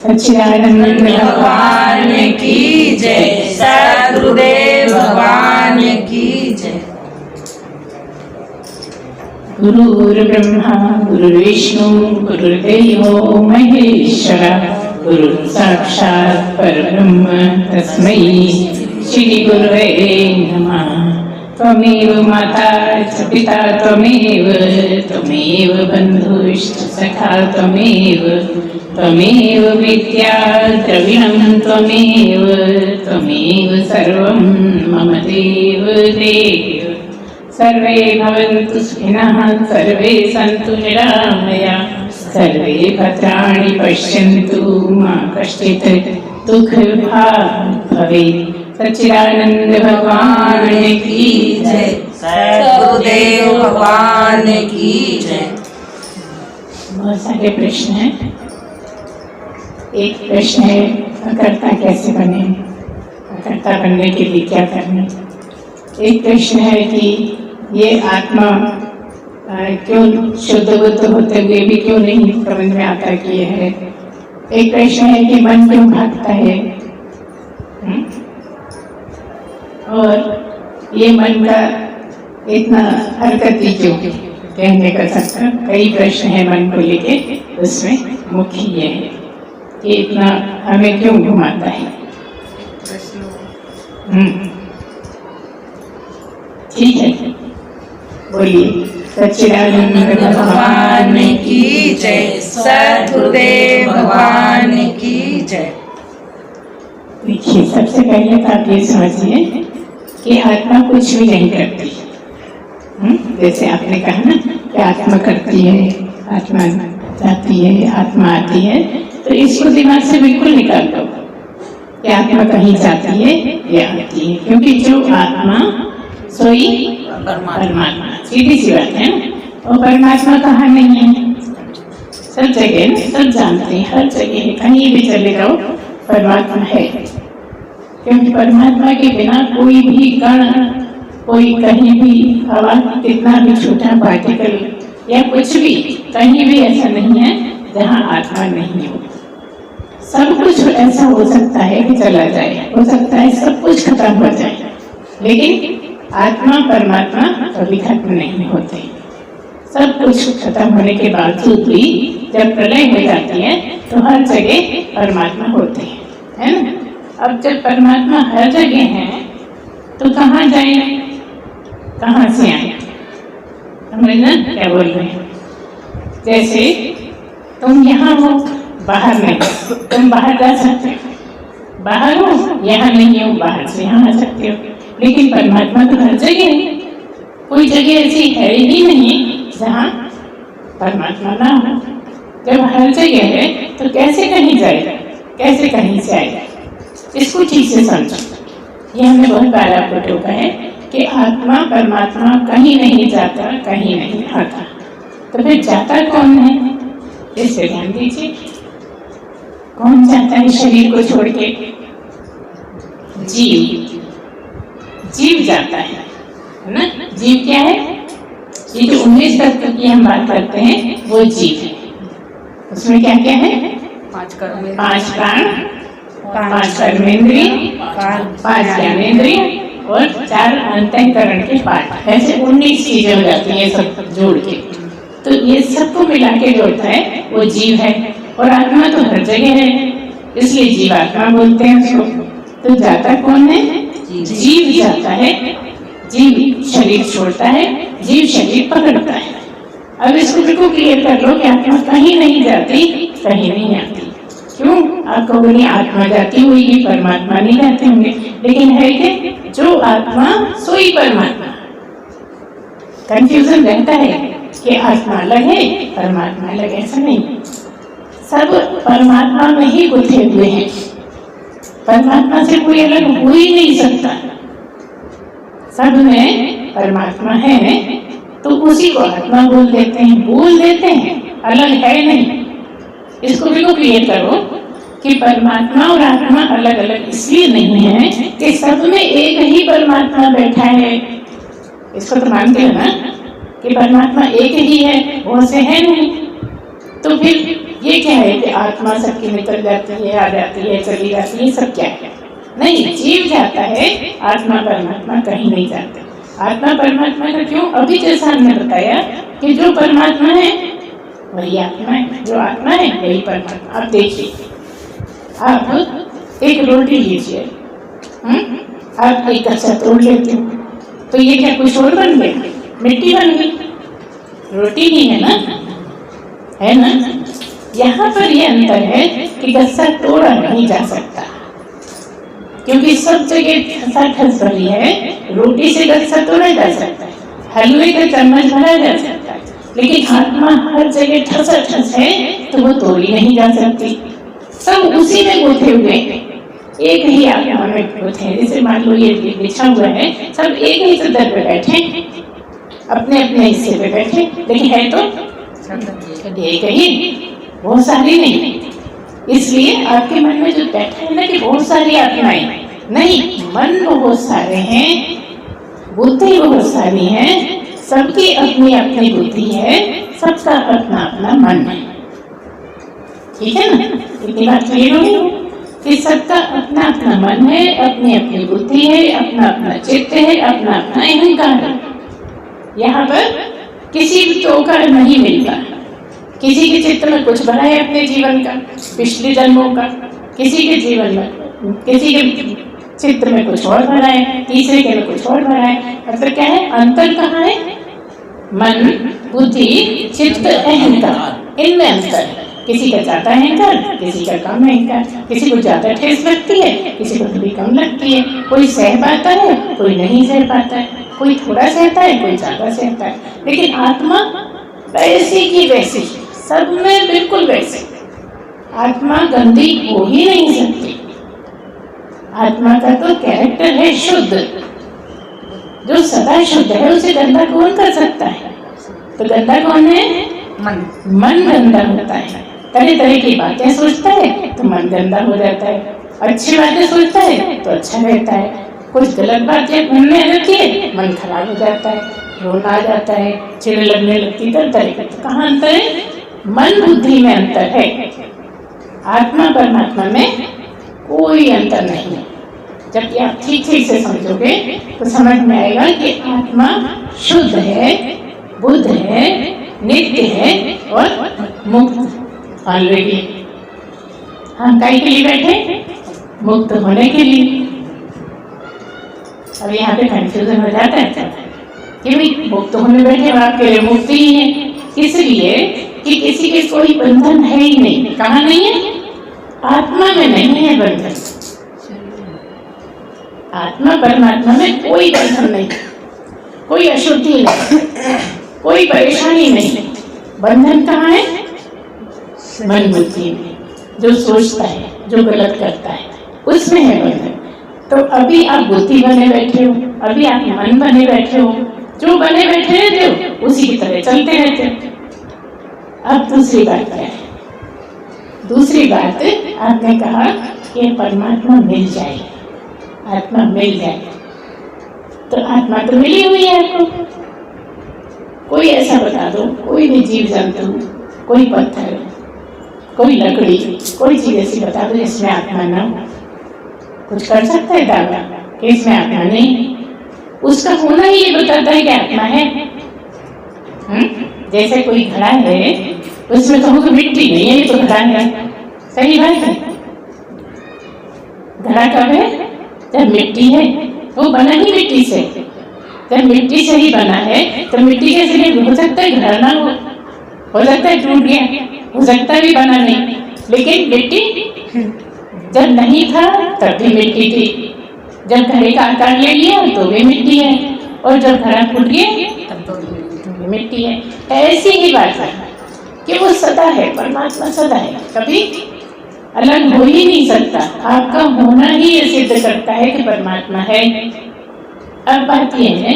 सच्चिदानंद भगवान की जय। सद्गुरुदेव भगवान की जय। गुरुर्ब्रह्मा गुरुर्विष्णु गुरुर्देवो महेश्वरा, गुरु साक्षात् परब्रह्म तस्मै श्री गुरवे नमः। त्वमेव माता च पिता त्वमेव, त्वमेव बन्धुश्च सखा त्वमेव, त्वमेव विद्या द्रविणं त्वमेव, त्वमेव सर्वं मम देव देव। सर्वे भवन्तु सुखिनः, सर्वे सन्तु निरामयाः, सर्वे भद्राणि पश्यन्तु मा कश्चित् दुःखभाग् भवेत्। सच्चिदानंद भगवान की जय। सद्गुरुदेव भगवान की जय। बहुत सारे प्रश्न हैं। एक प्रश्न है, कर्ता कैसे बने, कर्ता बनने के लिए क्या करना। एक प्रश्न है कि ये आत्मा क्यों शुद्ध बुद्ध होते हुए भी क्यों नहीं समझ में आता कि ये है। एक प्रश्न है कि मन क्यों भागता है, और ये मन का इतना हरकती क्यों, कहने का सकता कई प्रश्न है मन को लेके। उसमें मुख्य ये है कि इतना हमें क्यों घुमाता है। ठीक है, बोलिए। सच्चिदानंद भगवान की जय। सद्गुरुदेव भगवान की जय। देखिए, सबसे पहले तो आप ये समझिए कि आत्मा कुछ भी नहीं करती। जैसे आपने कहा ना कि आत्मा करती है, आत्मा जाती है, आत्मा आती है, तो इसको दिमाग से बिल्कुल निकाल दो कि आत्मा कहीं जाती है या आती है, क्योंकि जो आत्मा सोई परमात्मा, सीधी सी बात है ना। और परमात्मा कहाँ नहीं है, सब जगह ना, सब जानते हैं, हर जगह है, कहीं भी चले जाओ परमात्मा है। क्योंकि परमात्मा के बिना कोई भी कण, कोई कहीं भी हवा, कितना भी छोटा पार्टिकल या कुछ भी, कहीं भी ऐसा नहीं है जहाँ आत्मा नहीं हो। सब कुछ ऐसा हो सकता है कि चला जाए, हो सकता है सब कुछ खत्म हो जाए, लेकिन आत्मा परमात्मा कभी खत्म नहीं होते। सब कुछ खत्म होने के बावजूद भी जब प्रलय हो जाती है तो हर जगह परमात्मा होते हैं, है ना। अब जब परमात्मा हर जगह है तो कहाँ जाए, कहाँ से आए, समझना क्या बोल रहे हैं। जैसे तुम यहाँ हो, बाहर नहीं, तुम बाहर जा सकते हो, बाहर हो, यहाँ नहीं हो, बाहर से यहाँ आ सकते हो। लेकिन परमात्मा तो हर जगह है, कोई जगह ऐसी है ही नहीं जहाँ परमात्मा ना हो। जब हर जगह है तो कैसे कहीं जाएगा, कैसे कहीं से आएगा। इसको ठीक से समझो। ये हमने बहुत बार आपको टोका है कि आत्मा परमात्मा कहीं नहीं जाता, कहीं नहीं आता। तो फिर जाता कौन है, इस पे ध्यान दीजिए। कौन जाता है शरीर को छोड़ के, जीव, जीव जाता है ना। जीव क्या है, ये जो 19 तत्व की हम बात करते हैं वो जीव है। उसमें क्या क्या है, 5 प्राण, 5 कर्मेंद्रिय, 5 ज्ञानेंद्रिय और 4 अंतःकरण के पार्ट। ऐसे 19 चीजें हो जाती हैं सब जोड़ के। तो ये सबको मिला के जोड़ता है वो जीव है। और आत्मा तो हर जगह है, इसलिए जीवात्मा बोलते हैं उसको। तो जाता कौन है, जीव जाता है। जीव शरीर छोड़ता है, जीव शरीर पकड़ता है। अब इसको बिल्कुल क्लियर कर लो कि आत्मा कहीं नहीं जाती, कहीं नहीं आती। क्यों, आप कहोगे आत्मा जाती हुई, परमात्मा नहीं जाते होंगे, लेकिन है कि जो आत्मा सोई परमात्मा। कंफ्यूजन रहता है कि आत्मा अलग है, परमात्मा अलग, ऐसा नहीं। सब परमात्मा में ही गुथे हुए हैं, परमात्मा से कोई अलग हो ही नहीं सकता। सब में परमात्मा है तो उसी को आत्मा बोल देते हैं, अलग है नहीं। इसको बिल्कुल क्लियर करो कि परमात्मा और आत्मा अलग अलग इसलिए नहीं है कि सब में एक ही परमात्मा बैठा है। इसको तो मानते हो ना कि परमात्मा एक ही है, वो से है नहीं। तो फिर ये क्या है कि आत्मा सबकी निकल जाती है, आ जाती है, चली जाती है, सब क्या है? नहीं, जीव जाता है, आत्मा परमात्मा कहीं नहीं जाते। आत्मा परमात्मा का क्यों? अभी जैसा हमने बताया कि जो परमात्मा है वही आत्मा है, जो आत्मा है वही परमात्मा। आप देखिए, आप एक रोटी लीजिए, आप एक कच्चा तोड़ लेते हो तो ये क्या कुछ और बन गया? मिट्टी बन गई, रोटी ही है ना, है ना? यहाँ पर ये अंतर है कि गस्सा तोड़ा नहीं जा सकता, क्योंकि सब जगह ठसाठस भरी है। रोटी से गस्सा तोड़ा जा सकता है, हलवे का चम्मच भरा जा सकता है, लेकिन आत्मा हर जगह ठसाठस है तो वो तोड़ी नहीं जा सकती। सब उसी में गुथे हुए हैं, एक ही आत्मा में गुथे हैं। जैसे मान लो ये बिछा हुआ है, सब एक ही चद्दर पे बैठे, अपने अपने हिस्से पे बैठे, लेकिन है तो एक ही, बहुत सारी नहीं। इसलिए आपके मन में जो बैठा है ना कि बहुत सारी आत्माएं, नहीं, मन बहुत सारे हैं, बुद्धि बहुत सारी है, सबकी अपनी अपनी बुद्धि है, सबका अपना अपना मन है। ठीक है ना? इतनी बात क्लियर हो गई कि सबका अपना अपना मन है, अपनी अपनी बुद्धि है, अपना अपना चित्त है, अपना अपना अहंकार है। यहाँ पर किसी को का नहीं मिलता। किसी के चित्त में कुछ भरा है अपने जीवन का, पिछले जन्मों का, किसी के जीवन में, किसी के चित्र में कुछ और भरा है, तीसरे के में कुछ और भरा है। मतलब क्या है? अंतर कहाँ है? मन, बुद्धि, चित्त, अहंकार, इनमें अंतर है। किसी का ज्यादा अहंकार, किसी का कम अहंकार, किसी को ज्यादा ठेस लगती है, किसी को थोड़ी कम लगती है, कोई सह पाता है, कोई नहीं सह पाता है, कोई थोड़ा सहता है, कोई ज्यादा सहता है। लेकिन आत्मा वैसी की वैसी, सब में बिल्कुल वैसे। आत्मा गंदी हो ही नहीं सकती। आत्मा का तो कैरेक्टर है शुद्ध, जो सदा शुद्ध है उसे गंदा कौन कर सकता है? तो गंदा कौन है? मन गंदा होता है, तरह तरह की बातें सोचता है तो मन गंदा हो जाता है, अच्छी बातें सोचता है तो अच्छा रहता है, कुछ गलत बातें मन में आती है मन खराब हो जाता है, रोना आ जाता है, चिढ़ लगने लगती, तरह तरह का। तो कहाँ अंतर है? मन बुद्धि में अंतर है, आत्मा परमात्मा में कोई अंतर नहीं है। जब आप ठीक ठीक से समझोगे तो समझ में आएगा कि आत्मा शुद्ध है, बुद्ध है, नित्य है और मुक्त। ऑलरेडी हम काहे के लिए बैठे? मुक्त होने के लिए। अब यहाँ पे कंफ्यूजन हो जाता है कि भाई मुक्त होने बैठे, आपके लिए मुक्ति ही है, इसलिए कि किसी के कोई बंधन है ही नहीं। कहाँ नहीं है? आत्मा में नहीं है बंधन। आत्मा परमात्मा में कोई बंधन नहीं, कोई अशुद्धि नहीं, कोई परेशानी नहीं। बंधन कहाँ है? मन बुद्धि में, जो सोचता है, जो गलत करता है, उसमें है बंधन। तो अभी आप बुद्धि बने बैठे हो, अभी आप मन बने बैठे हो, जो बने बैठे रहते हो उसी की तरह चलते रहते हो। अब दूसरी बात क्या है? दूसरी बात आपने कहा कि परमात्मा मिल जाए, आत्मा मिल जाए। तो आत्मा तो मिली हुई है आपको। कोई ऐसा बता दो, कोई भी जीव जंतु, कोई पत्थर, कोई लकड़ी, कोई चीज ऐसी बता दो जिसमें आत्मा न हो। कुछ कर सकता है दावा कि इसमें आत्मा नहीं? उसका होना ही ये बताता है कि आत्मा है। जैसे कोई घड़ा है, उसमें कहो कि मिट्टी नहीं है, ये तो घड़ा है। सही बात है। घड़ा कब है? जब मिट्टी है, वो बना ही मिट्टी से। जब मिट्टी से ही बना है तो मिट्टी कैसे नहीं हो सकता है घड़ा ना हो सकता है टूट गया, हो सकता है भी बना नहीं, लेकिन मिट्टी जब नहीं था तब भी मिट्टी थी, जब घड़े का आकार ले लिया तो भी मिट्टी है, और जब घड़ा फूट गया तब तो मिट्टी है। ऐसी ही बात है कि वो सदा है, परमात्मा सदा है, कभी अलग हो ही नहीं सकता। आपका होना ही ये सिद्ध करता है कि परमात्मा है। अब बात यह है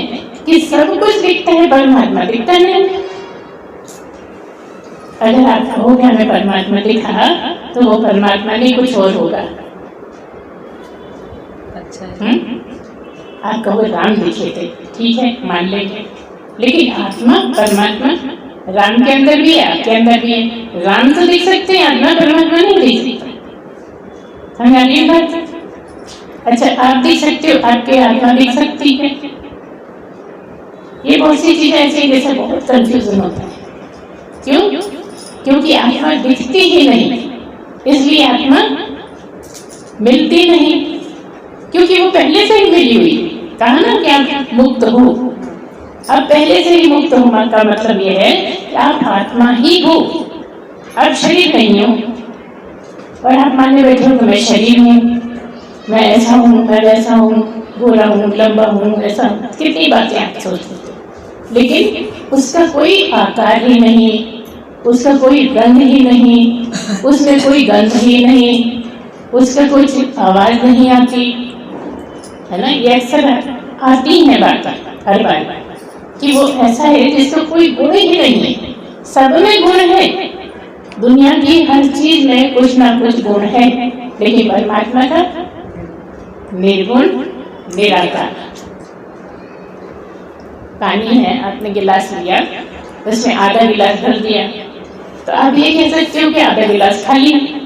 कि सब कुछ दिखता है, परमात्मा दिखता नहीं। अगर आप कहोगे हमें परमात्मा दिखा तो वो परमात्मा नहीं कुछ और होगा। अच्छा आप कहो राम दिखे थे, ठीक है मान लेंगे, लेकिन आत्मा परमात्मा राम के अंदर भी है, आपके अंदर भी है। राम तो देख सकते हैं, आत्मा परमात्मा नहीं देख सकता। समझानी बात। अच्छा, आप देख सकते हो, आपके आत्मा देख सकती है। ये बहुत सी चीजें ऐसी जैसे बहुत कंफ्यूजन होता है। क्यों? क्योंकि आत्मा दिखती ही नहीं, इसलिए आत्मा मिलती नहीं, क्योंकि वो पहले से ही मिली हुई। कहा ना कि आप मुक्त हो, अब पहले से ही मुक्त होने का मतलब ये है कि आप आत्मा ही हो, आप शरीर नहीं हो। और आप मानने बैठे हो कि मैं शरीर हूँ, मैं ऐसा हूँ, मैं वैसा हूँ, गोरा हूँ, लंबा हूँ, ऐसा। कितनी बातें आप सोचते हो, लेकिन उसका कोई आकार ही नहीं, उसका कोई रंग ही नहीं, उसमें कोई गंध ही नहीं, उसका कोई आवाज नहीं आती है ना। ये अक्सर आती है बात हर बार कि वो ऐसा है जिसका कोई गुण ही नहीं है। सब में गुण है, दुनिया की हर चीज में कुछ ना कुछ गुण है, लेकिन परमात्मा का निर्गुण निराकार। पानी है, आपने गिलास लिया, उसमें आधा गिलास भर दिया, तो आप ये कह सकते हो कि आधा गिलास खाली है,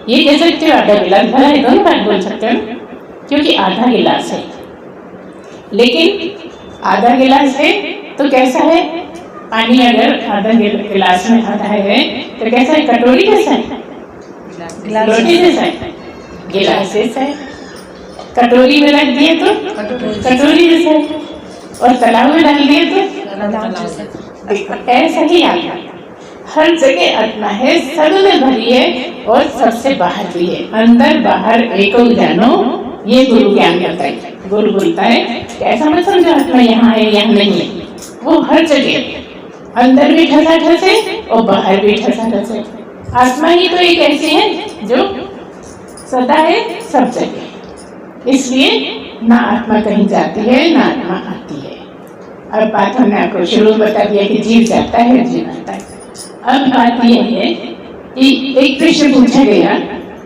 ये कह सकते हो आधा गिलास भरा है, दोनों बात बोल सकते हो, क्योंकि आधा गिलास है। लेकिन आधा गिलास है तो कैसा है? पानी अगर आधा गिलास में आधा है तो कैसा है? कटोरी जैसा है, लोटी जैसा है, गिलास जैसा है। कटोरी में रख दिए तो कटोरी जैसा है, और तालाब में डाल दिए तो ऐसा ही आत्मा। हर जगह आत्मा है, सब में भरी है और सबसे बाहर भी है। अंदर बाहर एक जानो, ये गुरु ज्ञान करता है। गुरु बोलता है कि ऐसा मत समझो आत्मा यहाँ है यहाँ नहीं है, वो हर जगह, अंदर भी ठसाठस है और बाहर भी ठसाठस है। आत्मा ही तो एक ऐसी है जो सदा है सब जगह, इसलिए ना आत्मा कहीं जाती है ना आत्मा आती है। अब बात हमने आपको शुरू बता दिया कि जीव जाता है जीव आता है। अब बात यह है कि एक प्रश्न पूछा गया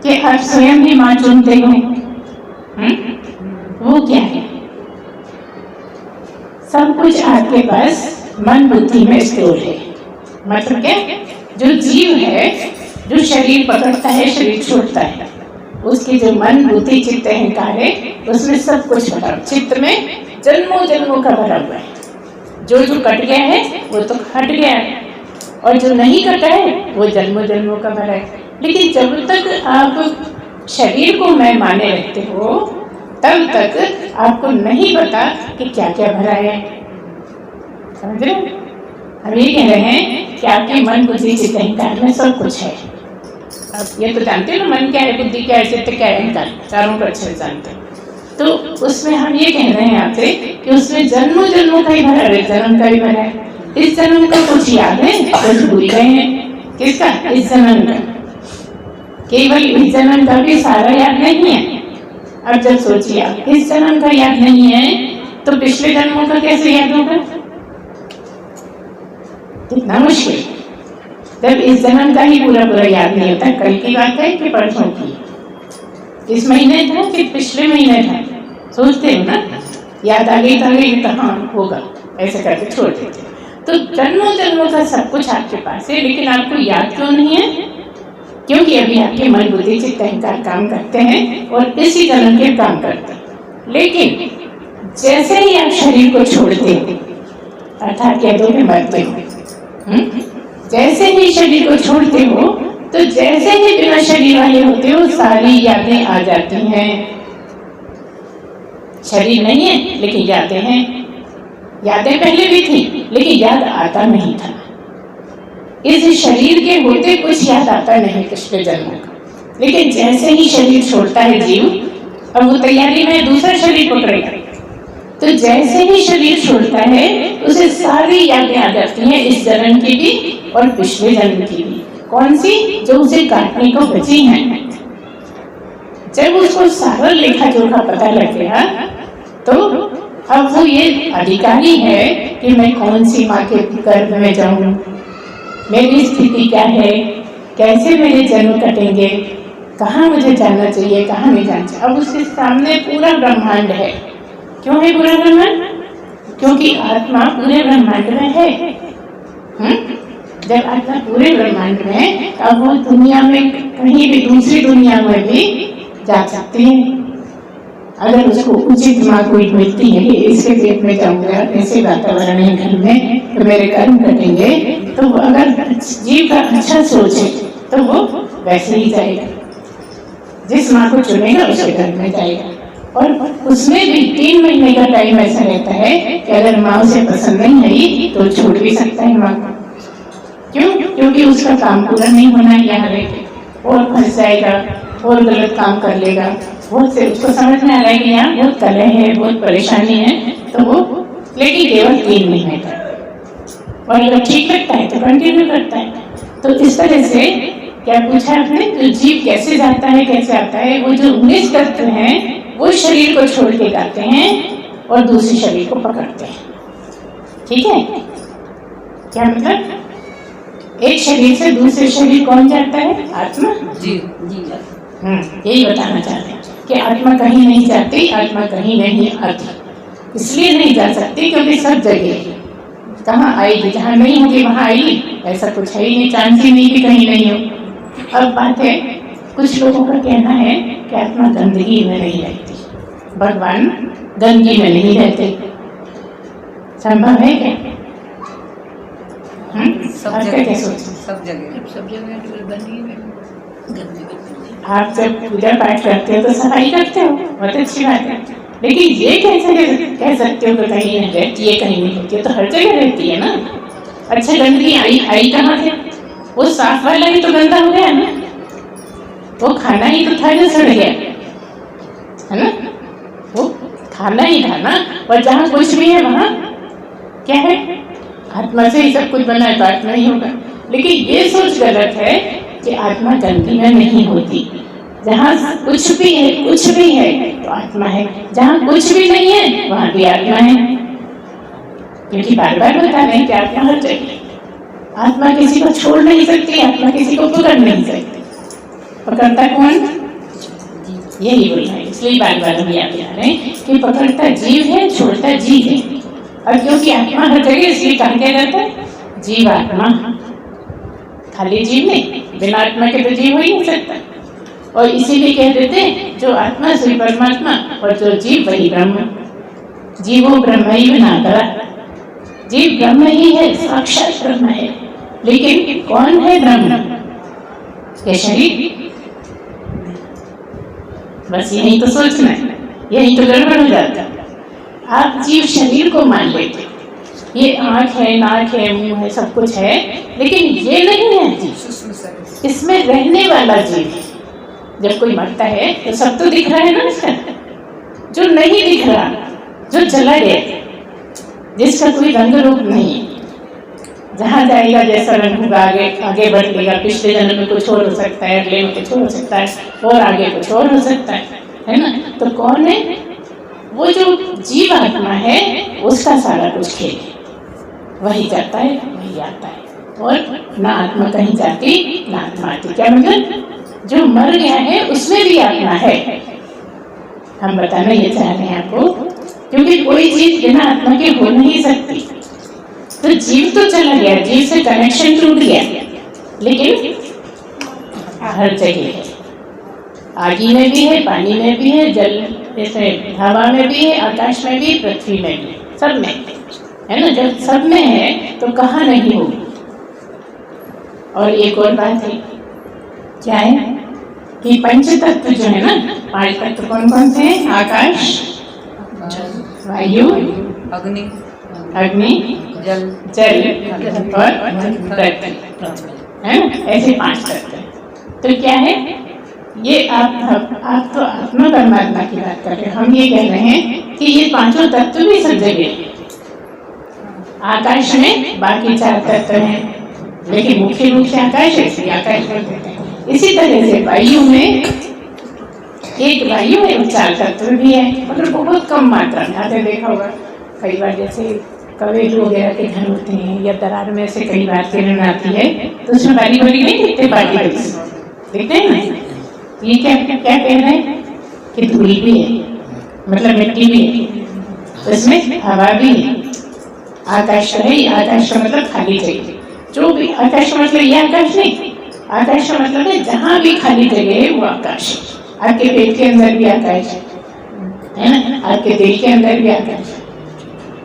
कि आप स्वयं ही मां चुनते हो, वो क्या है? सब कुछ आपके पास मन बुद्धि में स्टोर है। मतलब क्या? जो जीव है, जो शरीर पकड़ता है, शरीर छोड़ता है, उसकी जो मन बुद्धि चित्त अहंकार है, उसमें सब कुछ भरा, चित्त में जन्मों जन्मों का भरा हुआ है। जो जो कट गया है वो तो हट गया है, और जो नहीं कटा है वो जन्मों जन्मों का भरा है। लेकिन जब तक आप शरीर को मैं माने रहते हो, तब तक आपको नहीं पता कि क्या क्या भरा है। समझ रहे? हम ये कह रहे हैं कि आपके मन बुद्धि चित्त अहंकार में सब कुछ है। अब ये तो जानते हो ना, मन क्या है, बुद्धि क्या है, चित्त क्या है, अहंकार, चारों को अच्छे से जानते हैं। तो उसमें हम ये कह रहे हैं आपसे कि उसमें जन्मों जन्मों का ही भरा है, जन्म का भी भरा है। इस जन्म का कुछ याद है, कुछ भूल गए हैं। किसका? इस जन्म का। केवल इस जन्म का भी सारा याद नहीं है। अब जब सोचिए आप इस जन्म का याद नहीं है तो पिछले जन्मों का कैसे याद होगा? कितना मुश्किल। जब इस जन्म का ही पूरा पूरा याद नहीं होता, कल की बात है कि परसों की, इस महीने था कि पिछले महीने था, सोचते हो ना, याद आ गई तो हाँ होगा, ऐसे करके छोड़ देते। तो जन्मों जन्मों का सब कुछ आपके पास है, लेकिन आपको याद क्यों नहीं है? क्योंकि अभी आपके मन बुद्धि चित्त अहंकार काम करते हैं और इसी जन्म के काम करते हैं। लेकिन जैसे ही आप शरीर को छोड़ते हो, अर्थात कह दो कि मरते हो, जैसे ही शरीर को छोड़ते हो तो जैसे ही बिना शरीर वाले होते हो, सारी यादें आ जाती हैं। शरीर नहीं है लेकिन यादें हैं। यादें पहले भी थी लेकिन याद आता नहीं था। इस शरीर के होते कुछ याद आता नहीं पिछले जन्मों का, लेकिन जैसे ही शरीर छोड़ता है जीव, अब वो तैयारी में दूसरा शरीर पकड़ेगा, तो जैसे ही शरीर छोड़ता है उसे सारी यादें आ जाती हैं, इस जन्म की भी और पिछले जन्म की भी। कौन सी? जो उसे काटने को बची हैं। जब उसको सारा लेखा जोखा पता लग गया तो अब वो ये अधिकारी है कि मैं कौन सी माँ के गर्भ में जाऊं, मेरी स्थिति क्या है, कैसे मेरे जन्म कटेंगे, कहाँ मुझे जाना चाहिए, कहाँ नहीं जाना चाहिए। अब उसके सामने पूरा ब्रह्मांड है। क्यों है पूरा ब्रह्मांड? क्योंकि आत्मा पूरे ब्रह्मांड में है। जब आत्मा पूरे ब्रह्मांड में, अब वो दुनिया में कहीं भी दूसरी दुनिया में भी जा सकती है। अगर उसको उचित माँ कोई मिलती है कि इसके पेट में जाऊंगा, ऐसे वातावरण है घर में तो मेरे कर्म घटेंगे, तो अगर जीव का अच्छा सोच है तो वो वैसे ही जाएगा, जिस माँ को चुनेगा उसके घर में जाएगा। और उसमें भी 3 महीने का टाइम ऐसा रहता है कि अगर माँ उसे पसंद नहीं आई तो छोड़ भी सकता है माँ को। क्यों? क्योंकि उसका काम पूरा नहीं होना है यहाँ रहकर, और फंस जाएगा और गलत काम कर लेगा। बहुत से उसको समझ में आ रहा है कि यहाँ बहुत कलह है, बहुत परेशानी है, तो वो लेकिन केवल 3 महीने का, और अगर ठीक लगता है तो कंटिन्यू करता है। तो इस तरह से क्या पूछा आपने, तो जीव कैसे जाता है, कैसे आता है? वो जो 19 तत्व हैं वो शरीर को छोड़ के जाते हैं और दूसरे शरीर को पकड़ते हैं। ठीक है? क्या मतलब? एक शरीर से दूसरे शरीर कौन जाता है? आत्मा। जी जी। यही बताना चाहते हैं कि आत्मा कहीं नहीं जाती, आत्मा कहीं नहीं आती। इसलिए नहीं जा सकती क्योंकि सब जगह कहाँ आएगी, जहाँ नहीं होगी वहाँ आएगी, ऐसा कुछ है ही नहीं, चांस ही नहीं कि कहीं नहीं हो। अब बात है, कुछ लोगों का कहना है कि आत्मा गंदगी में नहीं रहती, भगवान गंदगी में नहीं रहते। संभव है क्या? सब जगह गंदगी में। आप जब पूजा पाठ करते हो तो सफाई करते हो, बहुत अच्छी बात है, लेकिन ये कैसे कह सकते हो कि कहीं रहती है कहीं नहीं रहती है? तो हर जगह रहती है ना। अच्छा, गंदगी आई कहाँ से? वो साफ वाला ही तो गंदा हो गया ना, वो खाना ही तो था जो सड़ गया है ना, वो खाना ही था ना। और जहाँ कुछ भी है वहाँ क्या है? आत्मा से ही सब कुछ बना है तो आत्मा ही होगा। लेकिन ये सोच गलत है कि आत्मा गंदगी में नहीं होती। जहाँ कुछ भी है तो आत्मा है, जहाँ कुछ भी नहीं है वहाँ भी आत्मा है। क्योंकि बार बार बता रहे हैं कि आत्मा हर जगह, आत्मा किसी को छोड़ नहीं सकती, आत्मा किसी को पकड़ नहीं सकती। पकड़ता कौन? यही बोल रहा है, इसलिए बार बार हम याद दिला रहे हैं कि पकड़ता जीव है, छोड़ता जीव है। और क्योंकि आत्मा हर जगह, इसलिए कहा क्या जाता है? जीव आत्मा। खाली जीव नहीं, बिना आत्मा के तो जीव हो ही नहीं सकता। और इसीलिए कह देते हैं जो आत्मा सही परमात्मा और जो जीव वही ब्रह्म। जीवो ब्रह्म ही बनाता, जीव ब्रह्म ही है, साक्षात ब्रह्म है। लेकिन कौन है ब्रह्म? ये शरीर। बस यही तो सोचना है, यही तो गड़बड़ हो जाता है। आप जीव शरीर को मान लेते, ये आँख है, नाक है, मुंह है, सब कुछ है, लेकिन ये नहीं है जीव। इसमें रहने वाला जीव। जब कोई मरता है तो सब तो दिख रहा है ना इसका, जो नहीं दिख रहा, जो चला गया, जिसका कोई रंग रूप नहीं, जहाँ जाएगा जैसा रंग होगा, आगे बढ़ेगा। पिछले जन्म में कुछ और हो सकता है, अगले में कुछ और हो सकता है, और आगे कुछ और हो सकता है ना। तो कौन है? वो जो जीव आत्मा है, उसका सारा कुछ खेल है, वही जाता है वही आता है। और ना आत्मा कहीं जाती ना आत्मा आती। क्या मतलब? जो मर गया है उसमें भी आत्मा है। हम बताना ये चाह रहे हैं आपको, क्योंकि कोई चीज बिना आत्मा के हो नहीं सकती। तो जीव तो चला गया, जीव से कनेक्शन टूट गया, लेकिन हर जगह है। आगी में भी है, पानी में भी है, जल जैसे हवा में भी है, आकाश में भी, पृथ्वी में भी, सब में है ना। जब सब में है तो कहाँ नहीं होगी। और एक और बात है, क्या है कि पंच तत्व जो है ना, 5 तत्व कौन कौन से हैं? आकाश, वायु, अग्नि, जल और पृथ्वी, है ना। ऐसे 5 तत्व। तो क्या है ये? आप तो आत्मा परमात्मा की बात कर रहे हैं, हम ये कह रहे हैं कि ये 5 तत्व भी सब जगह। आकाश में बाकी 4 तत्व हैं, लेकिन मुख्य रूप से आकाश है, इसलिए आकाश बोलते हैं। इसी तरह से वायु में एक वायु है, 4 तत्व भी है, मतलब बहुत कम मात्रा में। आपने देखा होगा कई बार, जैसे कवेलू वगैरह के घर होते हैं या दरार में से कई बार किरण आती है तो उसमें बारी बारी नहीं दिखते, पार्टिकल्स दिखते हैं ना। ये क्या क्या कह रहे हैं कि धूल भी है, मतलब मिट्टी भी है, इसमें हवा भी है। आकाश का है, आकाश का मतलब खाली जगह। जो भी आकाश का मतलब ये आकाश नहीं, आकाश का मतलब है जहाँ भी खाली जगह है वो आकाश है। आपके पेट के अंदर भी आकाश है ना, आपके दिल के अंदर भी आकाश है,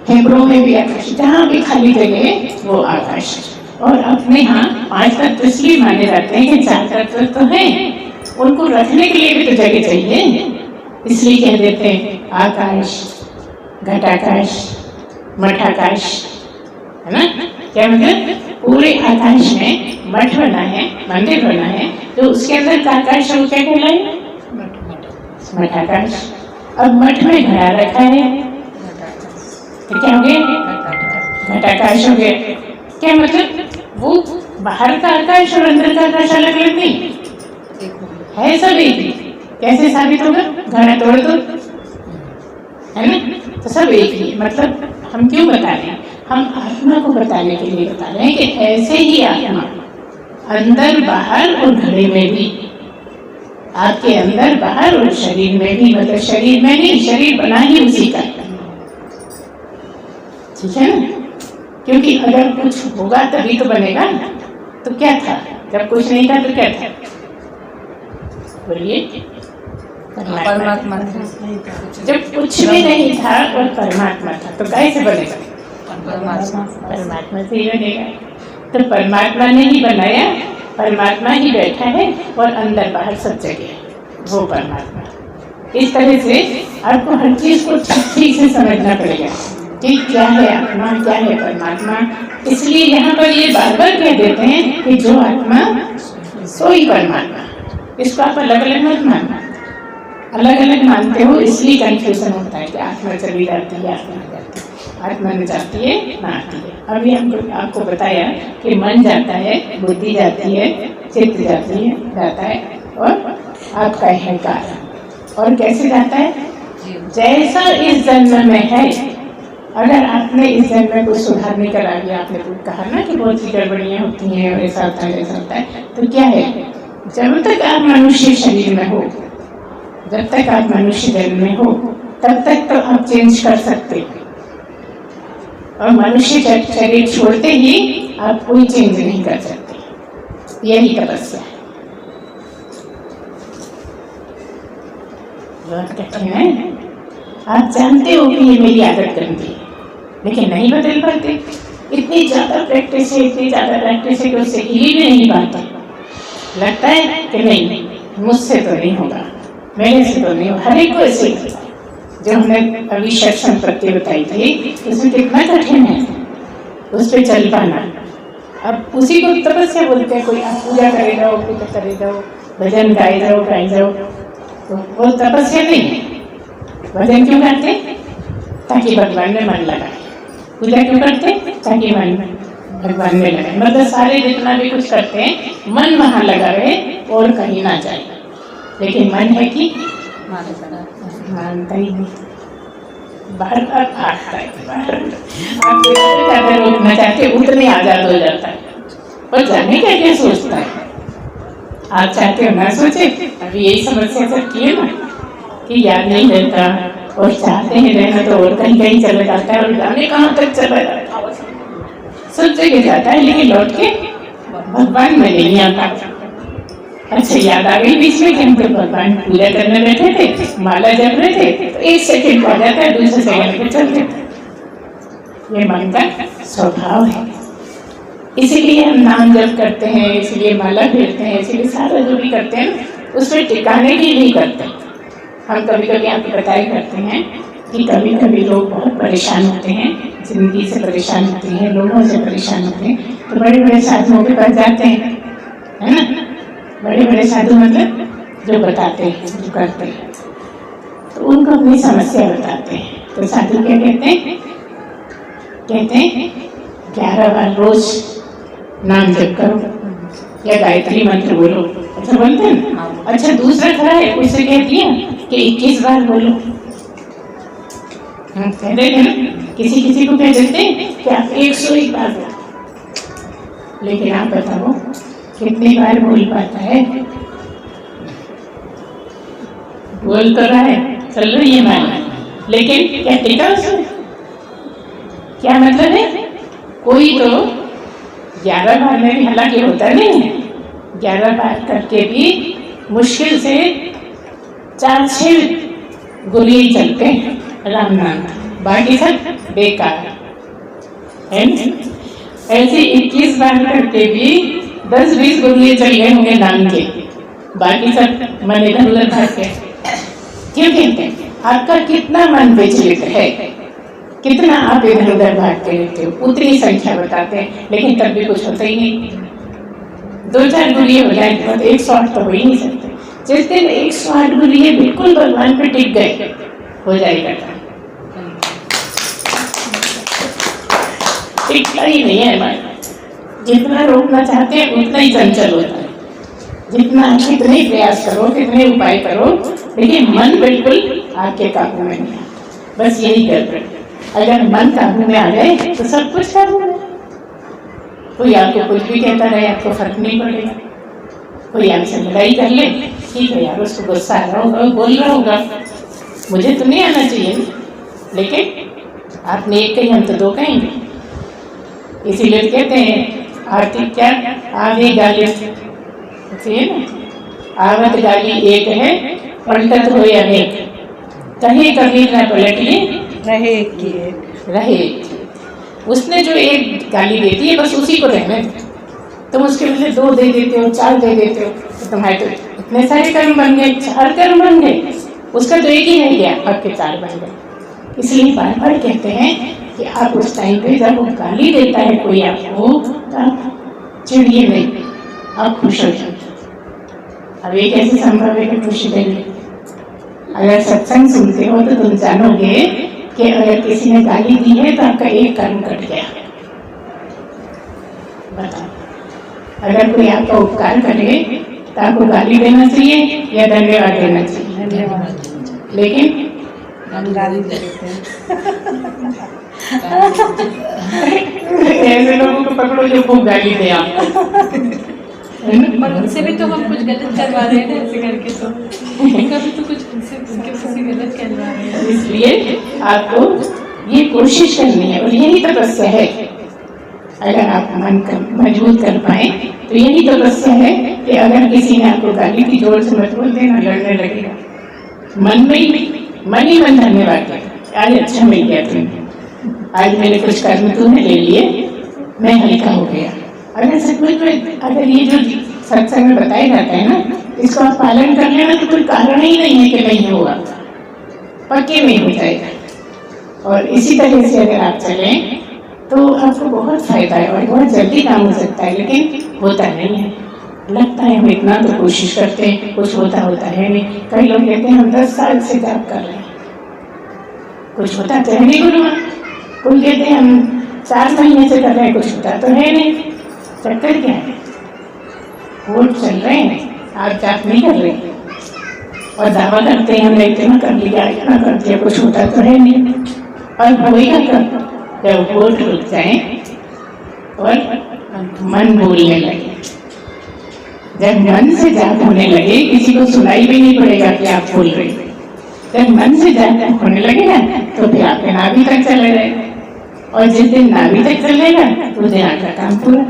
फेफड़ों में भी आकाश, जहाँ भी खाली जगह है वो आकाश है। और अपने यहाँ 5 तत्व इसलिए माने जाते हैं कि 4 तत्व तो हैं, उनको रखने के लिए भी तो जगह चाहिए, इसलिए कह देते हैं आकाश, घटाकाश, मठाकाश, है ना। क्या मतलब पूरे आकाश में मठ बना है, मंदिर बना है, तो उसके अंदर का आकाश वो क्या कहलाए, मठाकाश। अब मठ में घड़ा रखा है तो क्या हो गया, घटाकाश हो गया। क्या मतलब वो बाहर का आकाश और अंदर का आकाश अलग अलग नहीं है, सब एक ही। कैसे साबित होगा, घड़ा तोड़ दो, है ना, तो सब एक ही। मतलब हम क्यों बता रहे हैं, हम आत्मा को बताने के लिए बता रहे हैं कि ऐसे ही आत्मा अंदर बाहर और घड़े में भी, आपके अंदर बाहर और शरीर में भी, मतलब शरीर में नहीं, शरीर बना ही उसी का, ठीक है ना। क्योंकि अगर कुछ होगा तभी तो बनेगा, तो क्या था जब कुछ नहीं था तो क्या था, बोलिए, परमात्मा था। जब कुछ भी नहीं था और परमात्मा था तो कैसे बनेगा, परमात्मा से ही बनेगा। तो परमात्मा ने ही बनाया, परमात्मा ही बैठा है और अंदर बाहर सब जगह वो परमात्मा। इस तरह से आपको हर चीज को ठीक से समझना पड़ेगा कि क्या है आत्मा, क्या है परमात्मा। इसलिए यहाँ पर ये बार बार कह देते हैं कि जो आत्मा सो ही परमात्मा। इसको आप अलग अलग मत मानना, अलग अलग मानते हो इसलिए कंफ्यूजन होता है कि आत्मा चली जाती है, आत्मा आ जाती है, आत्मा न जाती है ना आती है। अभी हमको आपको बताया कि मन जाता है, बुद्धि जाती है, चित्त जाती है, जाता है, और आपका अहंकार। और कैसे जाता है, जैसा इस जन्म में है। अगर आपने इस जन्म में कुछ सुधार नहीं करा दिया, आपने कहा ना कि बहुत सी गड़बड़ियाँ होती हैं और ऐसा होता है, ऐसा होता है, तो क्या है, जब तक आप मनुष्य शरीर में हो, जब तक आप मनुष्य जन्म में हो, तब तक तो आप चेंज कर सकते हो। और मनुष्य शरीर छोड़ते ही आप कोई चेंज नहीं कर सकते। यही तपस्या है। बहुत कठिन है, आप जानते हो कि ये मेरी आदत गंदी है, लेकिन नहीं बदल पाते। इतनी ज़्यादा प्रैक्टिस है, इतनी ज़्यादा प्रैक्टिस है कि उससे हिल भी नहीं पाता। लगता है कि नहीं, मुझसे तो नहीं होगा, मेरे से तो नहीं होगा। हर एक को ऐसे ही लगता है। जो हमने अभी शक संपत्ति बताई थी, उसमें कितना कठिन है उस पर चल पाना। अब उसी को तपस्या बोलते हैं। कोई आप पूजा करे जाओ, पूजा करे जाओ, भजन गाए जाओ, गाए जाओ, तो वो तपस्या नहीं है। भजन क्यों करते, ताकि भगवान में मन लगाए। पूजा क्यों करते, ताकि मन भगवान में लगाए। मतलब सारे जितना भी कुछ करते हैं मन वहाँ लगा रहे और कहीं ना जाए। लेकिन मन है कि मानता ही नहीं, बार बार भागता है, आप ज़्यादा रोकना चाहते उतने आज़ाद हो जाता है, पर जाने क्या क्या सोचता है। आप चाहते हो ना सोचे। अभी यही समस्या सबकी है ना कि याद नहीं रहता, और चाहते हैं रहना तो और कहीं कहीं चला जाता है, और जाने कहाँ तक चला जाता है, सब जगह जाता है, लेकिन लौट के भगवान में नहीं आता। अच्छा, याद आ गई बीच में कि हम तो भगवान पूजा करने बैठे थे, माला जप रहे थे, तो 1 सेकंड आ जाता है, दूसरे सेकंड पे चल देता है। ये मन का स्वभाव है। इसीलिए हम नाम जप करते हैं, इसलिए माला फेरते हैं, इसलिए सारा जो भी करते हैं उसमें टिकाने के लिए करते हैं। हम कभी कभी आपको बताया करते हैं कि कभी कभी लोग बहुत परेशान होते हैं, जिंदगी से परेशान होते हैं, लोगों से परेशान होते हैं, तो बड़े बड़े साधुओं के पास जाते हैं, है ना। बड़े बड़े साधु मतलब जो बताते हैं, जो करते हैं, तो उनको अपनी समस्या बताते हैं। तो साधु क्या कहते हैं 11 बार रोज नाम जप करो या गायत्री मंत्र बोलो। अच्छा बोलते हैं ना। अच्छा, दूसरा खड़ा है, उससे कह दिया कि 21 बार बोलो। कह देते हैं ना, किसी किसी को कह देते हैं कि आप 101 बार बोलो। लेकिन आप बताओ कितनी बार बोल पाता है? बोल तो रहा है, चल रही है मान, लेकिन क्या टिका उसमें? क्या मतलब है? कोई तो 11 बार में भी हालांकि होता नहीं है, 11 बार करके भी मुश्किल से 4-6 गोली चलते हैं राम नाम, बाकी सब बेकार है। ऐसे 21 बार करके भी 10-20 गोली चल गए होंगे नाम के, बाकी सब मन इधर उधर भागते। क्यों कहते हैं? आपका कितना मन विचलित है, कितना आप इधर उधर भागते रहते हो, उतनी संख्या बताते हैं, लेकिन तब भी कुछ होता ही नहीं। 2-4 गुलिये हो जाए तो 108 तो हो ही नहीं सकते। जिस दिन 108 गुलिये बिल्कुल भगवान पे टिक गए, हो जाएगा। टिकता ही नहीं है हमारा, जितना रोकना चाहते हैं उतना ही चंचल होता है। जितना कितने प्रयास करो, कितने उपाय करो, लेकिन मन बिल्कुल आपके काबू में नहीं आता। बस यही गड़बड़। अगर मन काबू में आ जाए तो सब कुछ काबू में। कोई आपको कुछ भी कहता रहे, आपको फर्क नहीं पड़ेगा। कोई आपसे लड़ाई कर ले, ठीक है यार, उसको गुस्सा आ रहा होगा, बोल रहा होगा, मुझे तो नहीं आना चाहिए, लेकिन आपने एक कही, हम तो 2 कहेंगे। इसीलिए कहते हैं आरती क्या, आधी गाली है ना, आवत गाली एक है, पलटत हो अनेक, कहीं कबीर न पलटिए, रहे की एक, रहे एक। उसने जो एक गाली देती है बस उसी को रहने दो। तुम उसके बदले 2 दे देते हो, 4 दे देते हो, तो तुम्हारे तो इतने सारे कर्म बन गए, 4 कर्म बन गए, उसका तो एक ही रह गया, आपके 4 बन गए। इसलिए बार बार कहते हैं कि आप उस टाइम पे जब वो गाली देता है कोई आपको, तो आप चिढ़िए नहीं, आप खुश हो जाए। अब ये कैसे संभव है कि खुशी देंगे? अगर सत्संग सुनते हो तो तुम जानोगे कि अगर किसी ने गाली दी है तो आपका एक कर्म कट गया। बताओ, अगर कोई आपका उपकार करे तो आपको गाली देना चाहिए या धन्यवाद देना चाहिए? धन्यवाद। लेकिन हम गाली देते हैं। ऐसे लोगों को पकड़ो जो खूब गाली दे आपको, पर उनसे भी तो हम कुछ गलत करवा रहे हैं ऐसे करके, तो कभी तो कुछ उनसे गलत करवा रहे हैं। इसलिए आपको ये कोशिश करनी है, और यही तपस्या है। अगर आप मन को मजबूत कर पाए तो यही तपस्या है कि अगर किसी ने आपको गाली की, जोर से मत बोल देना, लड़ने लगेगा। मन ही मन धन्यवाद देगा, आज अच्छा मिल गया तुम्हें, आज मेरे कुछ कर्म तूने ले लिए, मैं हल्का हो गया। अगर सचमुच में अगर ये जो सत्संग में बताया जाता है ना, इसको आप पालन कर लेना तो कोई कारण ही नहीं है कि नहीं होगा, पक्के में हो जाएगा। और इसी तरह से अगर आप चलें तो आपको बहुत फायदा है और बहुत जल्दी काम हो सकता है, लेकिन होता नहीं है। लगता है हम इतना तो कोशिश करते हैं, कुछ होता है नहीं। कई लोग कहते हैं हम 10 साल से जाप कर रहे हैं, कुछ होता तो है नहीं गुरु माँ। कोई कहते हैं हम 4 महीने से कर रहे हैं, कुछ होता तो है नहीं। चक्कर क्या है? वोट चल रहे हैं, आप जाप नहीं कर रहे और दावा करते हैं हमने इतना कर लिया, इतना कर दिया, कुछ होता तो है नहीं। और होएगा कब? जब वोट रुक जाए और मन बोलने लगे। जब मन से जाप होने लगे, किसी को सुनाई भी नहीं पड़ेगा कि आप बोल रहे हैं। जब मन से जाप होने लगे ना, तो फिर आपके नाभि तक चले जाएगा, और जिस दिन नाभि तक चलेगा उस दिन आपका काम पूरा।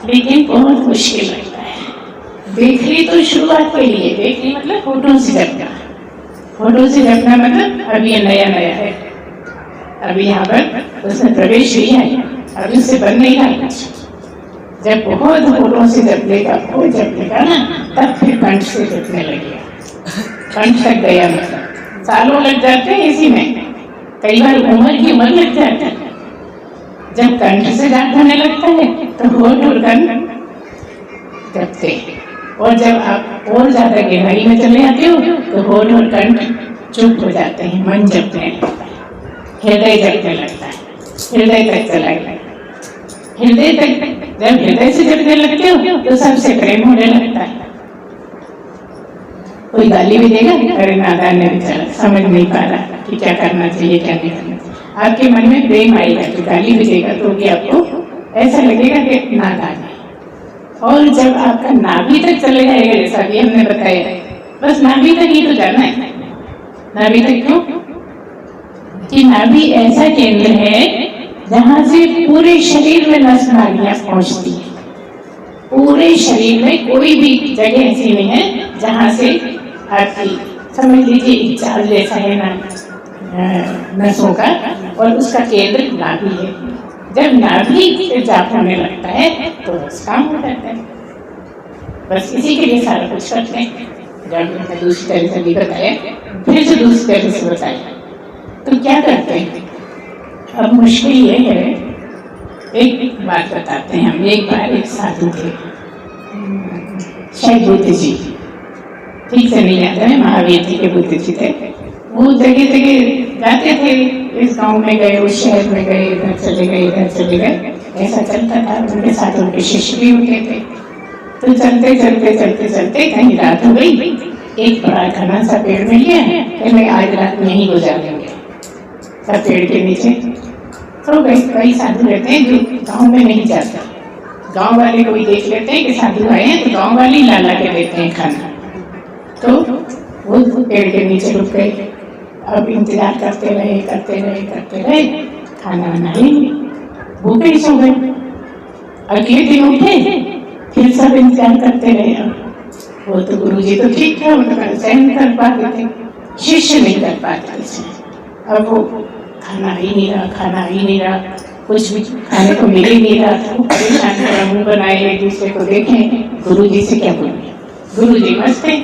लेकिन बहुत मुश्किल लगता है। बेकरी तो शुरुआत के लिए, बेकरी मतलब होठों से जपना। होठों से जपना मतलब अभी ये नया है, अभी यहाँ पर उसने प्रवेश किया है, अभी उससे बन नहीं रहा। जब बहुत होठों से जपलेगा ना, तब फिर कंठ से जपने लगेगा। कंठ तक गया मतलब सालों लग जाते हैं इसी में, कई बार उम्र की उम्र लग जाती है। जब कंठ से जाप होने लगता है तो होठ और कंठ जपते हैं, और जब आप और ज्यादा गहराई में चले जाते हो तो होठ और कंठ चुप हो जाते हैं, मन जपने लगता है, हृदय जपने लगता है, हृदय तक चला गया। हृदय तक जब हृदय से जपने लगते हो तो सबसे प्रेम होने लगता है। कोई गाली भी देगा, अरे नादान ने बेचारा समझ नहीं पा रहा कि क्या करना चाहिए क्या नहीं करना चाहिए। आपके मन में प्रेम आएगा, तो गाली भी देगा तो भी आपको ऐसा लगेगा कि नादान है। और जब आपका नाभि तक चले जाएगा, जैसा भी हमने बताया, बस नाभि तक ही तो जाना है। नाभि तक क्यों? कि नाभि ऐसा केंद्र है जहां से पूरे शरीर में नस नाड़ियां पहुंचती है। पूरे शरीर में कोई भी जगह ऐसी नहीं है जहां से आपकी समझ लीजिए एक जाल जैसा है ना नसों का, और उसका केंद्र नाभि है। जब नाभि से जाप होने लगता है तो बस काम हो जाता है। बस इसी के लिए सारा कुछ करते हैं। जब मैंने दूसरी तरह से भी बताया, फिर से दूसरी तरह से बताया, तो क्या करते हैं। अब मुश्किल ये है, एक बात बताते हैं हम। एक बार एक साधु थे, शायद बुद्ध जी, ठीक से नहीं याद है, महावीर जी के बुद्ध जी थे। वो जगह जगह जाते थे, इस गांव में गए, उस शहर में गए, इधर चले गए, इधर चले गए, ऐसा चलता था। उनके साथ उनके शिष्य भी होते थे। तो चलते चलते चलते चलते कहीं रात हो गई। एक बड़ा घना सा पेड़ मिल गया कि मैं आज रात में ही गुजार लेंगे, सब पेड़ के नीचे तो कई साधु रहते हैं जो गांव में नहीं जाते। गांव वाले कोई देख लेते हैं कि साधु आए हैं तो गांव वाले ला के देते हैं खाना। तो वो पेड़ के नीचे रुक गए। अब इंतजार करते रहे, खाना नहीं, भूखे ही सो गए। अगले दिन उठे, फिर सब इंतजार करते रहे। वो तो गुरुजी तो ठीक था, उनका सहन कर पाते थे, शिष्य नहीं कर पाते थे। अब वो खाना ही नहीं रहा, कुछ भी खाने को मिल ही नहीं रहा था। परेशान थोड़ा मुंह बनाए, एक दूसरे को देखें, गुरुजी से क्या बोले। गुरुजी मस्त थे,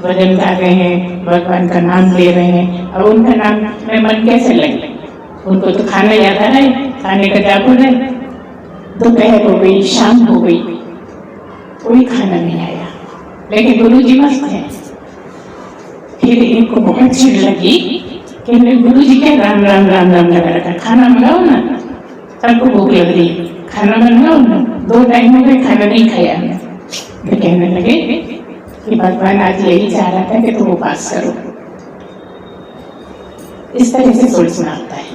भजन गा रहे हैं, भगवान का नाम ले रहे हैं। अब उनका नाम में मन कैसे लगे, उनको तो खाना याद आ रहा है, खाने का जाप हो रहा है। दोपहर हो गई, शाम हो गई, कोई खाना नहीं आया, लेकिन गुरुजी मस्त हैं। फिर इनको बहुत चिढ़ लगी कि गुरुजी क्या राम राम राम राम लगा रखा, खाना मंगाओ ना, सबको भूख लग रही है, खाना मंगाओ ना। 2 टाइम हो गए, खाना नहीं खाया। तो कहने लगे कि भगवान आज यही चाह रहा था कि तुम उपास करो। इस तरह से सोचना आता है।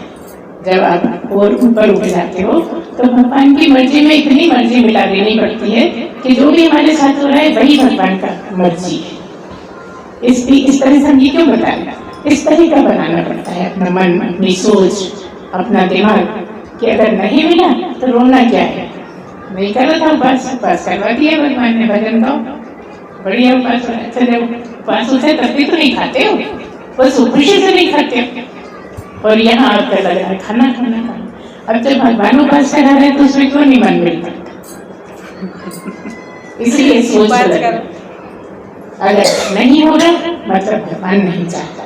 जब आप और ऊपर उठ जाते हो तो भगवान की मर्जी में इतनी मर्जी मिला देनी पड़ती है कि जो भी हमारे साथ हो रहा है वही भगवान का मर्जी है। इस तरह से हम ये क्यों बताएं, इस तरह का बनाना पड़ता है अपना मन, अपनी सोच, अपना दिमाग, कि अगर नहीं मिला तो रोना क्या है। नहीं कर रहा था उपास करवा दिया भगवान ने, भजन गाओ, बढ़िया उपास। अच्छा जब उपास होते तब भी तो नहीं खाते हो, बस खुशी से नहीं खाते हो। और यहाँ आपका लग रहा है खाना। अब जब भगवान उपास करा रहे तो उसमें क्यों नहीं मन मिलता। इसलिए सोच अगर नहीं होगा मतलब भगवान नहीं चाहता।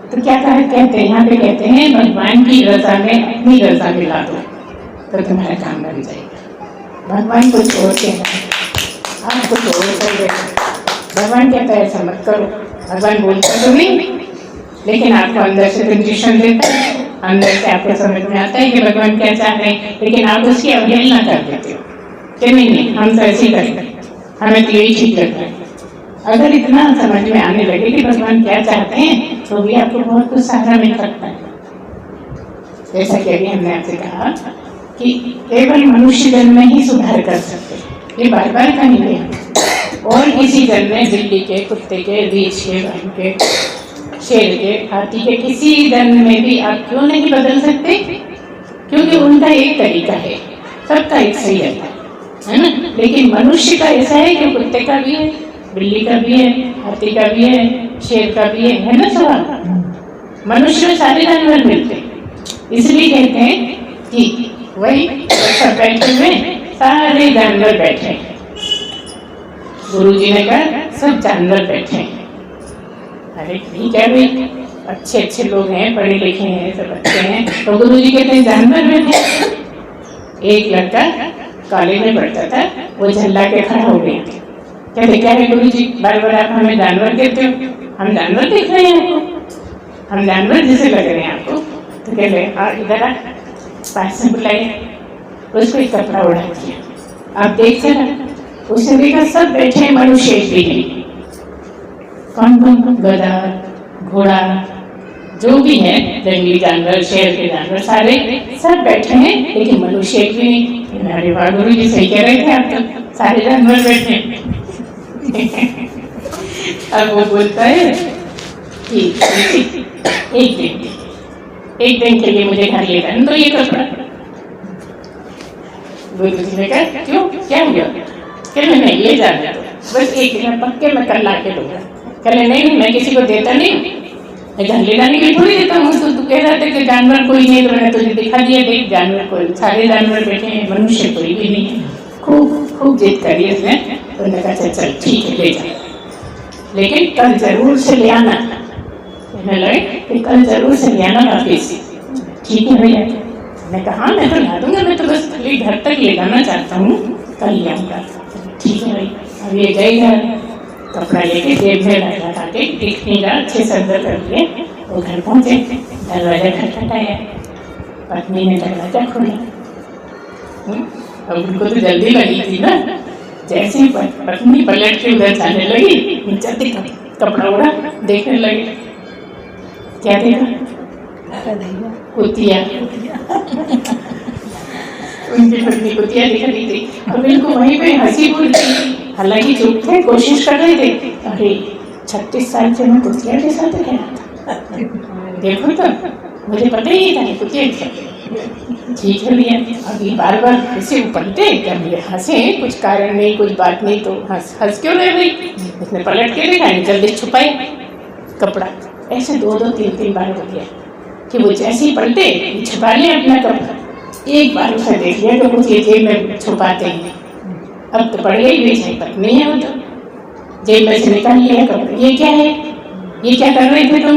तो क्या कहते हैं यहाँ पे, कहते हैं भगवान की रजा में अपनी रजा मिला दो तो तुम्हारा काम बन जाएगा। भगवान को छोड़ के आपको छोड़ कर देना। भगवान कहता है ऐसा मत करो। भगवान बोलता तो नहीं, लेकिन आपको अंदर से कंडीशन देता है, अंदर से आपको समझ में आता है कि भगवान क्या चाह रहे हैं, लेकिन आप उसकी अवहेलना कर देते हो कि नहीं हम तो ऐसे ही करेंगे, हमें तो यही ठीक लगता है। अगर इतना समझ में आने लगे कि भगवान क्या चाहते हैं तो भी आपको बहुत कुछ सहारा मिल सकता है। जैसा कि अभी हमने आपसे कहा कि केवल मनुष्य जन्म में ही सुधार कर सकते, ये बार बार कहेंगे। और किसी जन्म में बिल्ली के, कुत्ते के, रीछ के, गाय के, शेर के, हाथी के, किसी जन्म में भी आप क्यों नहीं बदल सकते? क्योंकि उनका एक तरीका है, सबका एक सही है ना। लेकिन मनुष्य का ऐसा है कि कुत्ते का भी है, बिल्ली का भी है, हाथी का भी है, शेर का भी है ना स्वभाव। मनुष्य में सारे जानवर मिलते हैं। इसलिए कहते हैं कि वही सब बैठे हुए सारे जानवर बैठे हैं। गुरुजी ने कहा सब जानवर बैठे हैं। अरे ठीक है भाई, अच्छे अच्छे लोग हैं, पढ़े लिखे हैं, सब अच्छे हैं, तो गुरुजी कहते हैं जानवर बैठे। एक लड़का कॉलेज में पढ़ता था, वो झल्ला के खड़ा हो गया। कहते क्या है गुरुजी, बार बार आप हमें जानवर कहते हो, हम जानवर देख रहे हैं आपको, हम जानवर जैसे लग रहे हैं आपको। तो कहते इधर आ, पास में बुलाए, उसको एक कपड़ा उड़ा दिया। आप देख सकते, उसने देखा सब बैठे मनुष्य भी नहीं, कौन कौन, गधा, घोड़ा, जो भी है, जंगली जानवर, शेर के जानवर, सारे सब बैठे हैं, लेकिन मनुष्य भी नहीं। अरे वाह गुरुजी सही कह रहे थे आप, तो सारे जानवर बैठे हैं। अब वो बोलता है कि एक एक दिन के लिए मुझे घर ले जाने दो ये कपड़ा। गुरु जी ने कहा क्यों, क्या हुआ? कहने नहीं ले जाने दो, बस एक दिन पक्के मैं कल ला के दूंगा। कहने नहीं मैं किसी को देता नहीं, मैं घर ले जाने के लिए थोड़ी देता हूँ। तो तू कह रहा था कि जानवर कोई नहीं, तो मैंने तुझे दिखा दिया, देख जानवर कोई, सारे जानवर बैठे हैं, मनुष्य कोई भी नहीं है। खूब जिद करी उसने। तो उन्होंने कहा चल ठीक है ले जा, लेकिन कल जरूर से ले आना। कहने लगे कि कल जरूर से ले आना वापिस। ठीक है भैया। मैंने कहा हाँ मैं तो ला दूंगा, मैं तो बस खाली घर तक ले जाना चाहता हूँ, कल ले आऊँगा। ठीक है भाई। अब ये गए घर, कपड़ा लेके जेब में लगा के दिखने का अच्छे से अंदर कर दिए। वो घर पहुँचे, दरवाजा खटखटाया, पत्नी ने दरवाजा खोला। अब उनको तो जल्दी लगी थी ना, जैसे ही पत्नी पलट के उधर जाने लगी, नीचे कपड़ा उड़ा, देखने लगी। क्या देखा? कुतिया। उनकी पत्नी कुतिया दिख रही थी और बिल्कुल वहीं पे हंसी बोल रही। हालांकि चुप थे, कोशिश कर रहे थे। अरे 36 साल से मैं कुतिया के साथ रहना था, देखो तो मुझे पता ही नहीं था कुतिया के साथ। ठीक है भैया। अभी बार बार किसी पलटे, जब ये हंसे कुछ कारण नहीं, कुछ बात नहीं, तो हंस क्यों रह रही? उसने पलट के देखा, जल्दी छुपाई कपड़ा। ऐसे 2-2, 3-3 बार हो गया कि वो जैसे ही पलटे छुपा लिया अपना कपड़ा। एक बार उसने देख लिया कि कुछ ये जेब में छुपाते हैं। अब तो पड़ गई बेचारी पत्नी है, वो तो जेब में से निकाल लिया कपड़ा। ये क्या है? ये क्या कर रहे थे तुम?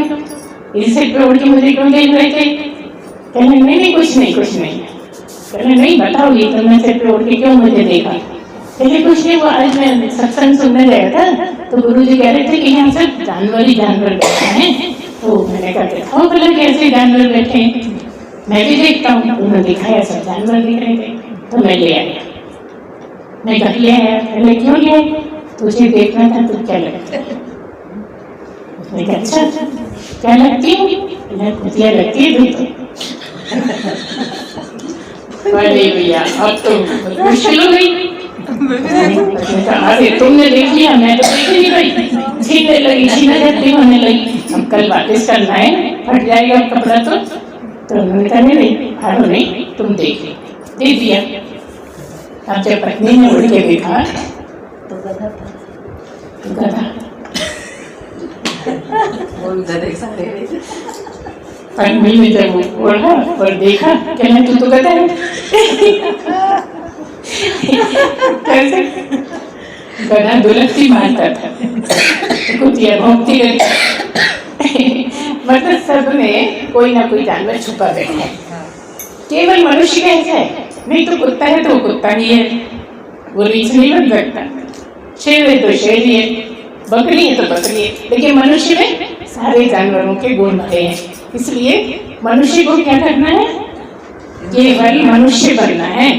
इस सिर पे उड़ के मुझे क्यों देख रहे थे? कहने नहीं कुछ नहीं। कहने नहीं बताओ ये तुमने सिर पे उड़ के क्यों मुझे देखा? कहने कुछ नहीं, वो आज मैं सत्संग सुनने गया था, तो गुरु जी कह रहे थे कि यहाँ सब जानवर ही जानवर बैठे हैं। तो मैंने कहा देखो भला कैसे जानवर बैठे हैं, मैं भी देखता हूँ। उन्होंने दिखाया सब जानवर दिख रहे थे, तो मैं ले आया। मैं घर ले आया। पहले क्यों ले आया? तुझे देखना था, तुम क्या लगता है? उसने कहा अच्छा क्या लगती हूँ? कुतिया लगती है तुम तो। अरे भैया अब तो मुश्किल हो गई। अरे तुमने देख लिया, मैं तो देख नहीं भाई। छीनने लगी, छीना जाती होने लगी। हम कल वापस करना है, फट जाएगा कपड़ा तो उन्होंने कहा नहीं हारो नहीं, तुम देख लो, दे दिया। अब जब पत्नी ने उड़ के देखा तो गधा पत्नी ने जब ओढ़ा और देखा, कहना तू तो गधा है। कैसे? गधा दुलत्ती मारता था, कुतिया भौंकती रहती। मतलब सब में कोई ना कोई जानवर छुपा बैठा है। केवल मनुष्य का ऐसा है, नहीं तो कुत्ता है तो वो कुत्ता ही है, वो रीछ नहीं बन सकता। शेर है तो शेर ही है, बकरी है तो बकरी है। लेकिन मनुष्य में सारे जानवरों के गुण भरे हैं। इसलिए मनुष्य को क्या करना है? केवल मनुष्य बनना है।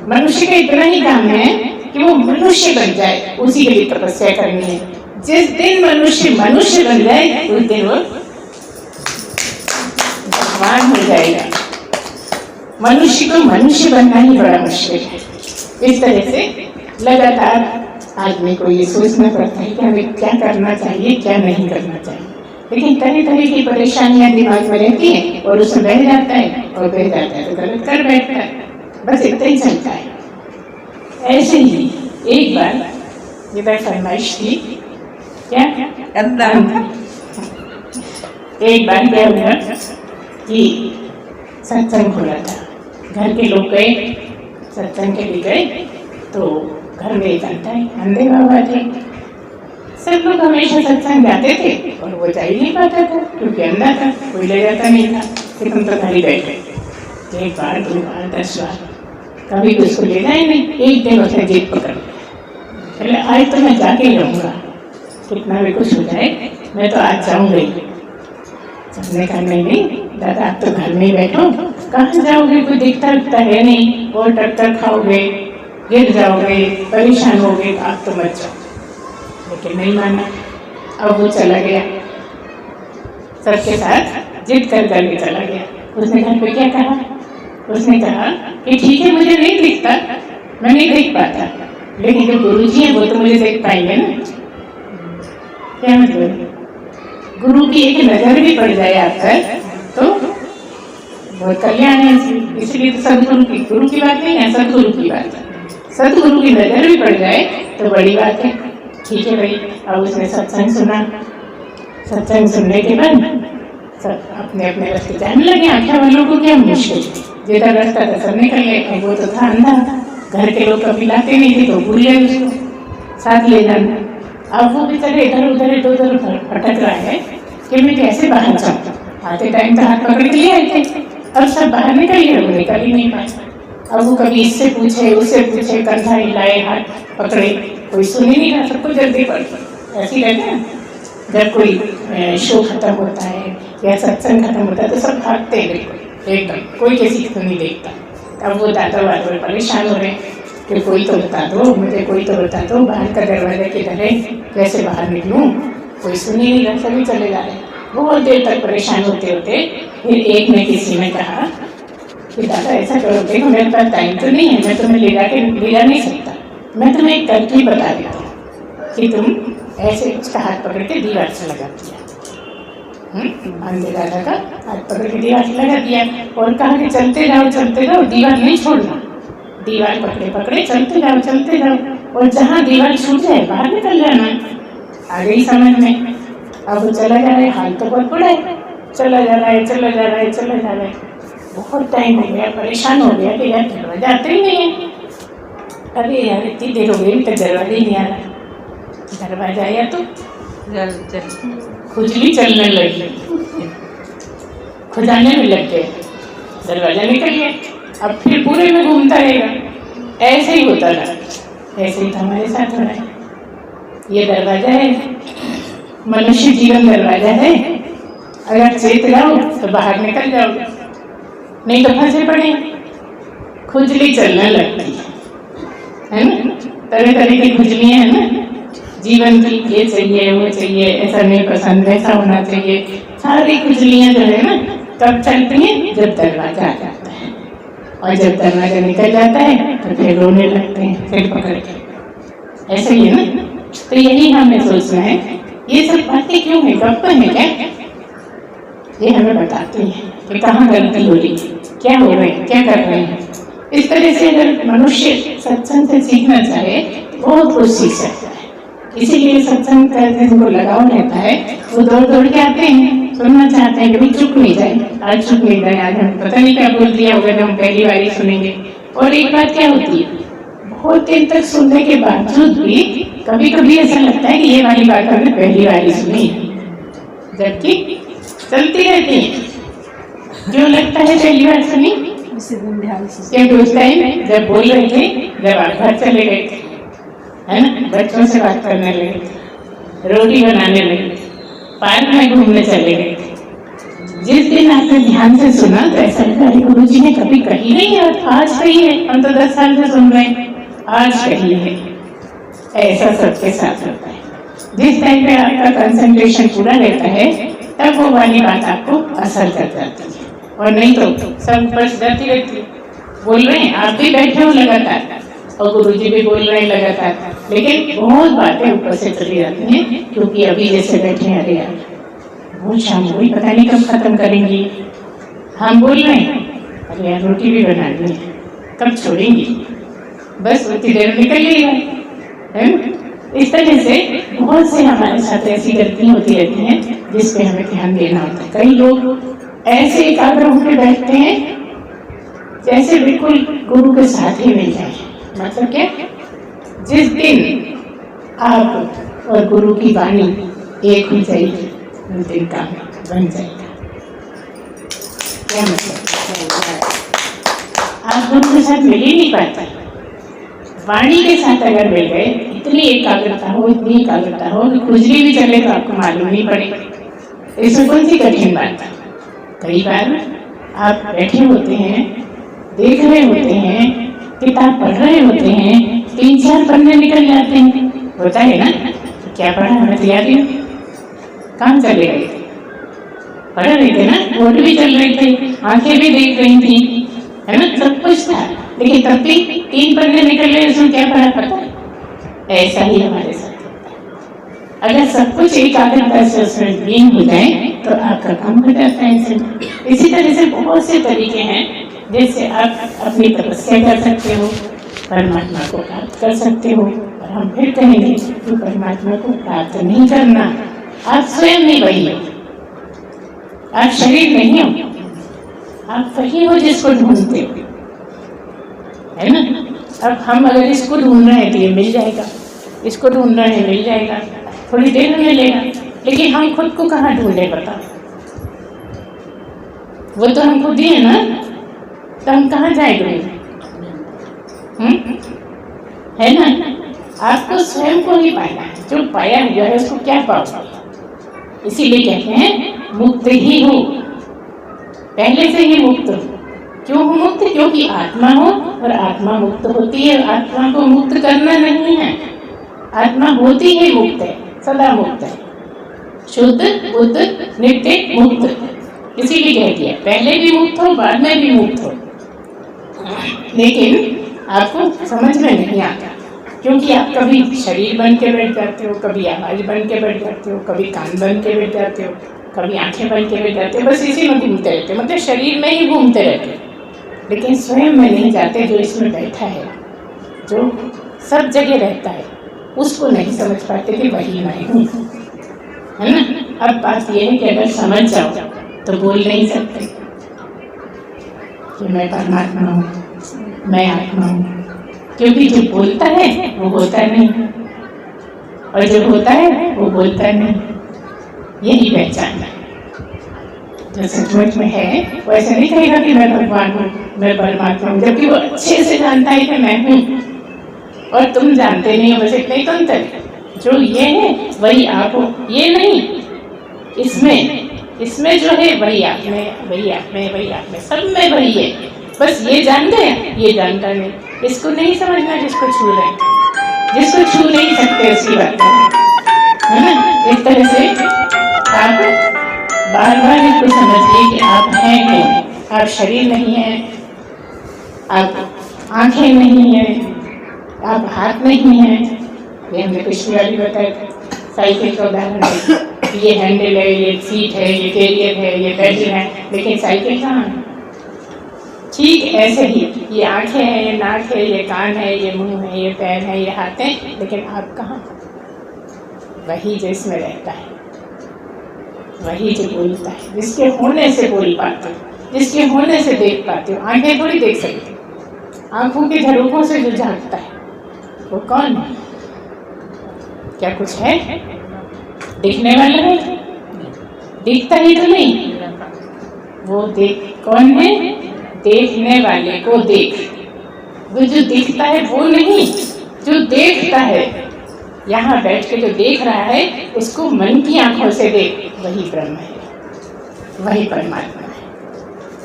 मनुष्य का इतना ही काम है कि वो मनुष्य बन जाए, उसी के लिए तपस्या करनी है। जिस दिन मनुष्य बन जाए, उस दिन वो भगवान हो जाएगा। मनुष्य को मनुष्य बनना ही बड़ा मुश्किल है। इस तरह से लगातार आदमी को ये सोचना पड़ता है कि हमें क्या करना चाहिए, क्या नहीं करना चाहिए। लेकिन तरह तरह की परेशानियां दिमाग में रहती हैं और उसमें बह जाता है और बह जाता है तो गलत कर बैठता है। बस इतना ही चलता है। ऐसे ही एक बार ये फरमाइश थी, क्या एक बार क्या हुआ कि सत्संग हो रहा था, घर के लोग गए सत्संग के लिए गए, तो घर में एक अंधे बाबा थे। सब लोग हमेशा सत्संग जाते थे और वो जा ही नहीं पाता था क्योंकि अंधा था, कोई ले जाता नहीं था। फिर हम तो घर ही बैठे, एक बार 2 बार 10 बार, कभी भी उसको ले जाए नहीं। एक दिन उसने जिद पकड़ चले आज तो मैं जाके ही रहूँगा, कितना भी कुछ हो जाए मैं तो आज जाऊँगा ही। सबने कहा नहीं दादा आप तो घर में ही बैठो, कहाँ जाओगे, कोई दिखता दिखता है नहीं, और टक्कर खाओगे, गिर जाओगे, परेशान होगे, आप तो मत जाओ। लेकिन नहीं माना। अब वो चला गया, सबके साथ जिद कर करके चला गया। उसने घर पे क्या कहा? उसने कहा कि ठीक है मुझे नहीं दिखता, मैं नहीं देख पाता, लेकिन जो गुरु जी हैं वो तो मुझे देख पाएंगे ना। क्या मतलब? गुरु की एक नजर भी पड़ जाए आप पर तो बहुत कल्याण है इसलिए तो सदगुरु की, गुरु की बात नहीं है, सदगुरु की बात है। सदगुरु की नजर भी पड़ जाए तो बड़ी बात है। ठीक है भाई, अब उसने सत्संग सुना, सत्संग सुनने के बाद सब अपने अपने रास्ते जाने लगे। आंखें वालों को क्या मुश्किल, जिधर रास्ता था सब निकल गए। वो तो था अंधा, घर के लोग कभी लाते नहीं थे तो भूल गए उसको साथ ले जाना। अब वो बेचारे इधर उधर भटक रहा है कि मैं कैसे बाहर जाऊँ। आते टाइम तो हाथ पकड़ के ले आए थे, अब सब बाहर निकल गए, वो निकल ही नहीं पाए। अब वो कभी इससे पूछे उससे पूछे, कंधा हिलाए, हाथ पकड़े, कोई सुन ही नहीं रहा, सबको जल्दी पड़ ऐसी रहता है। जब कोई शो खत्म होता है या सत्संग खत्म होता है तो सब भागते हैं बिल्कुल एकदम, कोई किसी को नहीं देखता। अब वो दादा बार परेशान हो रहे हैं कि कोई तो बता दो मुझे, कोई तो बता दो बाहर का दरवाजा किधर है, कैसे बाहर निकलूं। कोई सुन ही नहीं रहा, सभी चले जा रहे हैं। बहुत देर तक परेशान होते होते फिर एक ने किसी ने कहा कि दादा ऐसा करो, देखो मेरे पास टाइम तो नहीं है, मैं तुम्हें ले जा नहीं सकता, मैं तुम्हें एक तरकीब बता देता हूँ कि तुम ऐसे उसका हाथ पकड़ के दीवार से लगा दिया। अंधे दादा का हाथ पकड़ के दीवार से लगा दिया और कहा कि चलते जाओ, दीवार नहीं छोड़ना, दीवार पकड़े पकड़े चलते जाओ और जहाँ दीवार छूट जाए बाहर निकल जाना। आ गई समझ में। अब वो चला जा रहा है, हाल तो बहुत बुरा है, चला जा रहा है। बहुत टाइम हो गया, परेशान हो गया कि यार दरवाजा आते ही नहीं है। अरे यार इतनी देर हो गई तक दरवाजा ही नहीं आ रहा। दरवाजा आया तो खुजली चलने लगी, खुजाने में लग गए, दरवाजा निकल गया। अब फिर पूरे में घूमता रहेगा। ऐसे ही होता रहा, ऐसे ही हमारे साथ हो रहा है। ये दरवाजा है, मनुष्य जीवन दरवाजा है। अगर चेत जाओ तो बाहर निकल जाओ, नहीं तो फंसे पड़े। खुजली चलने लगती है ना, तरह तरह की खुजलियाँ है ना जीवन की, ये चाहिए वो चाहिए, ऐसा नहीं पसंद, वैसा होना चाहिए। सारी खुजलियाँ जो है ना कब चलती हैं, जब दरवाजा आ जाता है। और जब दरवाजा निकल जाता है तो फिर रोने लगते हैं, फिर पकड़ के। ऐसे ही है ना। तो यही हमें सोचना है, ये सब बातें क्यों है, गप्प है क्या? ये हमें बताती है कि कहाँ गलती हो रही है, क्या हो रहे हैं, क्या कर रहे हैं। इस तरह से अगर मनुष्य सत्संग से सीखना चाहे बहुत कुछ सीख सकता है। इसीलिए सत्संग करने जिनको लगाव रहता है वो दौड़ के आते हैं, सुनना चाहते हैं, कभी चुप नहीं जाए। आज चुप नहीं जाए, आज हम पता नहीं क्या बोल दिया होगा तो हम पहली बार ही सुनेंगे। और एक बात क्या होती है, बहुत देर तक सुनने के बावजूद भी कभी कभी ऐसा लगता है कि ये वाली बात हमने पहली बार ही सुनी, जबकि चलती रहती है। जो लगता है पहली बार सुनी, उसी दिन ध्यान से क्योंकि उस टाइम जब बोल रहे थे, जब आप घर चले गए थे, है ना, बच्चों से बात करने लगे, रोटी बनाने लगे, पार्क में घूमने चले गए। जिस दिन आपने ध्यान से सुना तो ऐसा लगा गुरु जी ने कभी कही नहीं और आज कही है। हम तो 10 साल से सुन रहे हैं, आज कही है। ऐसा सबके साथ होता है। जिस टाइम पे आपका कंसंट्रेशन पूरा रहता है तब वो वाली बात आपको असर कर जाती है, और नहीं तो सब ऊपर से जाती रहती है। बोल रहे हैं, आप भी बैठे हो लगातार और गुरुजी भी बोल रहे हैं लगातार, लेकिन बहुत बातें ऊपर से चली जाती हैं। क्योंकि अभी जैसे बैठे हैं, अरे यार बहुत शाम हुई, पता नहीं कब खत्म करेंगी। हम बोल रहे हैं, अरे यार रोटी भी बनानी है, कब छोड़ेंगी, बस उतनी देर निकल गई है। इस तरह से बहुत से हमारे साथ ऐसी गलतियाँ होती रहती हैं जिस पे हमें ध्यान देना होता है। कई लोग ऐसे एकाग्र होकर बैठते हैं जैसे बिल्कुल गुरु के साथ ही मिल जाए। मतलब क्या, जिस दिन आप और गुरु की वाणी एक हो जाएगी उस दिन काम बन जाएगा। क्या मतलब, आप गुरु के साथ मिल ही नहीं पाते। वाणी के साथ अगर मिल गए, इतनी एकाग्रता हो कि खुजली भी चले तो आपको मालूम नहीं पड़ेगा। इसमें कौन सी कठिन बात है। कई बार आप बैठे होते हैं, देख रहे होते हैं, किताब पढ़ रहे होते हैं, 3-4 पन्ने निकल जाते हैं, होता है ना। तो क्या पढ़ा, हमें तो याद ही नहीं, काम चले गए थे, पढ़ रहे थे ना, वोट भी चल रहे थे, आंखें भी देख रही थी, है ना, सब कुछ था, लेकिन तब भी 3 पन्ने निकल गए, उसमें क्या पढ़ा पता है। ऐसा ही हमारे साथ होता है। अगर सब कुछ एकाग्रता से उसमें लीन हो जाए तो आपका काम हो जाता है इसमें। इसी तरह से बहुत से तरीके हैं जिससे आप अपनी तपस्या कर सकते हो, परमात्मा को प्राप्त कर सकते हो। और हम फिर कहेंगे कि परमात्मा को प्राप्त नहीं करना, आप स्वयं नहीं वही हो, आप शरीर नहीं हो, आप वही हो जिसको ढूंढते हो, है ना। अब हम अगर इसको ढूंढ रहे हैं तो ये मिल जाएगा, इसको ढूंढ रहे हैं मिल जाएगा, थोड़ी देर में मिलेगा। लेकिन हम खुद को कहाँ ढूंढे बताओ, वो तो हम खुद ही है ना, तो हम कहाँ जाएंगे? है ना। आपको स्वयं को ही पाना है, जो पाया हुआ है उसको क्या पाओगे। इसीलिए कहते हैं मुक्त ही हो, पहले से ही मुक्त हो। क्यों हो मुक्त? क्योंकि आत्मा हो और आत्मा मुक्त होती है। आत्मा को मुक्त करना नहीं है, आत्मा होती ही मुक्त है, सदा मुक्त है, शुद्ध बुद्ध नित्य मुक्त। इसीलिए कह दिया पहले भी मुक्त हो बाद में भी मुक्त हो। लेकिन आपको समझ में नहीं आता, क्योंकि आप कभी शरीर बन के बैठ जाते हो, कभी आवाज बन के बैठ जाते हो, कभी कान बन के बैठ जाते हो, कभी आंखें बन के बैठ जाते हो, बस इसी में घूमते रहते हो, मतलब शरीर में ही घूमते रहते हो, लेकिन स्वयं में नहीं जाते। जो इसमें बैठा है, जो सब जगह रहता है, उसको नहीं समझ पाते कि वही मैं हूँ, है ना। अब बात यह है कि अगर समझ जाओ तो बोल नहीं सकते कि मैं परमात्मा हूँ, मैं आत्मा हूँ, क्योंकि जो बोलता है वो होता नहीं, और जो होता है वो बोलता नहीं। यही पहचान है। जो सचमुच में है वो ऐसा नहीं कहेगा कि मैं भगवान हूँ, मैं परमात्मा हूँ, जबकि वो अच्छे से जानता है कि मैं हूँ और तुम जानते नहीं हो, बस इतना ही तो अंतर है। जो ये है वही आप हो, ये नहीं, इसमें जो है वही आप में, वही आप में, वही आप में, सब में वही है। बस ये जान गए, ये जानता नहीं, इसको नहीं समझना जिसको छू रहे हैं, जिसको छू नहीं सकते उसकी बात है ना। इस तरह से आप बार बार इसको समझिए कि आप हैं कौन। आप शरीर नहीं है, आप आंखें नहीं है, आप हाथ नहीं है। ये हमने पिछली बार भी बताया, साइकिल का उदाहरण है, ये हैंडल है, ये सीट है, ये कैरियर है, ये पेडल है, लेकिन साइकिल कहाँ है। ठीक ऐसे ही ये आंखें हैं, ये नाक है, ये कान है, ये मुंह है, ये पैर है, ये हाथ है, लेकिन आप कहाँ। वही जो इसमें रहता है, वही जो बोलता है, जिसके होने से बोल पाते हो, जिसके होने से देख पाते हो। आंखें थोड़ी देख सकती, आंखों के झरोखों से जो झांकता है वो कौन है? क्या कुछ है? दिखने वाला है? दिखता ही तो नहीं। वो देख कौन है? देखने वाले को देख। वो जो दिखता है वो नहीं, जो देखता है, यहाँ बैठ के जो देख रहा है उसको मन की आंखों से देख, वही ब्रह्म है, वही परमात्मा है,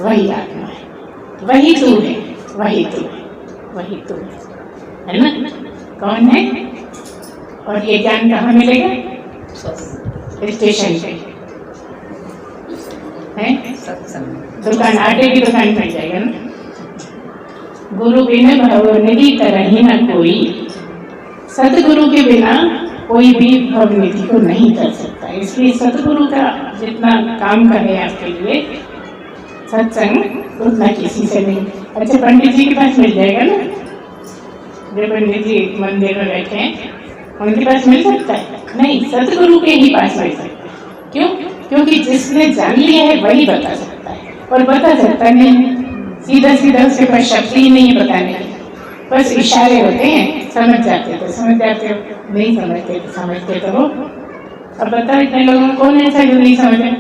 वही आत्मा है, वही तू है, वही तू है, वही तू है ना। कौन है? और ये ज्ञान कहाँ मिलेगा? स्टेशन पे है, दुकान, आटे की दुकान मिल जाएगा ना। गुरु बिना भवनिधि तरही न कोई, सतगुरु के बिना कोई भी भवनिधि को नहीं कर सकता। इसलिए सतगुरु का जितना काम करे आपके लिए सत्संग, उतना किसी से नहीं। अच्छा, पंडित जी के पास मिल जाएगा ना, जो पंडित जी मंदिर में बैठे हैं उनके पास मिल सकता है? नहीं, सतगुरु के ही पास मिल सकता है। क्यों? क्योंकि जिसने जान लिया है वही बता सकता है, और बता सकता नहीं, सीधा सीधा उसके पास शब्द ही नहीं है बताने के, बस इशारे होते हैं। समझ जाते तो समझ जाते हो, नहीं समझते तो समझते तो हो। अब बताओ इतने लोगों को कौन ऐसा जो नहीं समझे?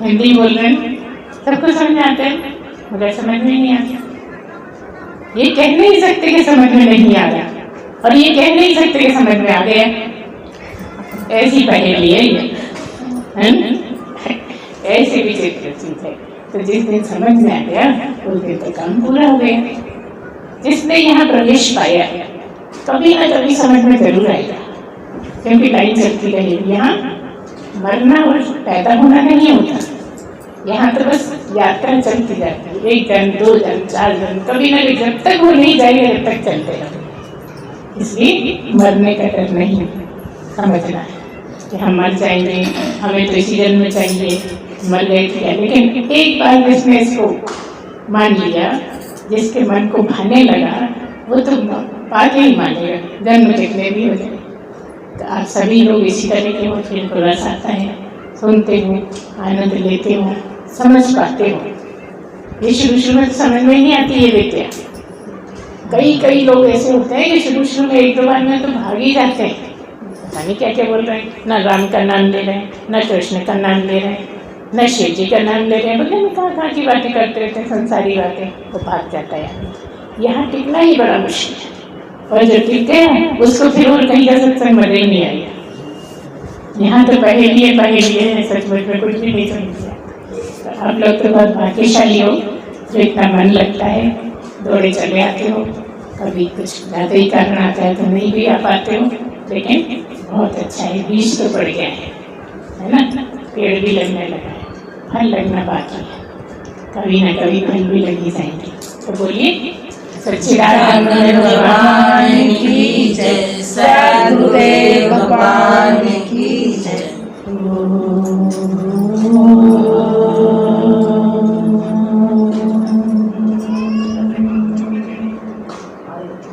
हिंदी बोल रहे हैं, सबको समझ आते हैं, मगर समझ में नहीं आता। ये कह नहीं सकते कि समझ में नहीं आ रहा, और ये कह नहीं सकते कि समझ में आ गया। ऐसी पहेली है ये, ऐसे विचित्र चीज है। तो जिस दिन समझ में आ गया उस दिन तो काम पूरा हो गया। जिसने यहाँ प्रवेश पाया कभी ना कभी समझ में जरूर आएगा, क्योंकि लाइन चलती रहेगी। यहाँ मरना और पैदा होना नहीं होता, यहाँ तो बस यात्रा चलती जाती है। 1 जन 2 जन 4 जन, कभी ना कभी जब तक वो नहीं जाएगा तब तक चलते रहो। इसलिए मरने का डर नहीं, समझना है। कि हम मर जाएंगे, हमें तो इसी जन्म में चाहिए, मर गए थे। लेकिन एक बार जिसने इसको मान लिया, जिसके मन को भाने लगा, वो तो बात ही मानेगा, जन्म कितने भी हो जाए। तो आप सभी लोग इसी तरह के हो, फिर को रस आता है, सुनते हो, आनंद लेते हो, समझ पाते हो। ये शुरू में समझ में नहीं आती ये विद्या। कई लोग ऐसे होते हैं कि शुरू में एक दो बार में तो भाग ही जाते हैं, पता नहीं क्या क्या बोल रहे हैं, न राम का नाम ले रहे हैं, न कृष्ण का नाम ले रहे हैं, न शिव जी का नाम ले रहे हैं, बोले कहाँ की बातें करते रहते हैं, संसारी बातें, वो भाग जाता है। यहाँ टिकना ही बड़ा मुश्किल है, और जो टिक गया उसको फिर और कहीं का सत्संग मजा ही नहीं आएगा। यहाँ तो पहेली है, सचमुच में कुछ भी नहीं समझ। तो आप लोग तो बहुत भाग्यशाली हो जो इतना मन लगता है, दौड़े चले आते हो। कभी कुछ ज़्यादा ही कारण आता है तो नहीं भी आ पाते हो, लेकिन बहुत अच्छा है, बीज तो पड़ गया है ना, पेड़ भी लगने लगा है, फल लगना बाकी है, कभी ना कभी फल भी लग ही जाएंगे। तो बोलिए सच्चिदानंद भगवान की जय, सद्गुरुदेव भगवान की जय।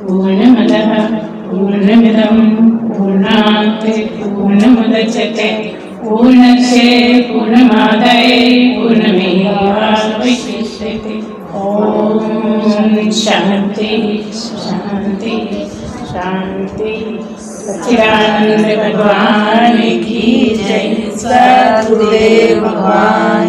पूर्णमदः पूर्णमिदं पूर्णात् पूर्णमुदच्यते पूर्णस्य पूर्णमादाय पूर्णमेवावशिष्यते। ओम शांति शांति शांति। सच्चिदानंद भगवान की जय, सद्गुरुदेव भगवान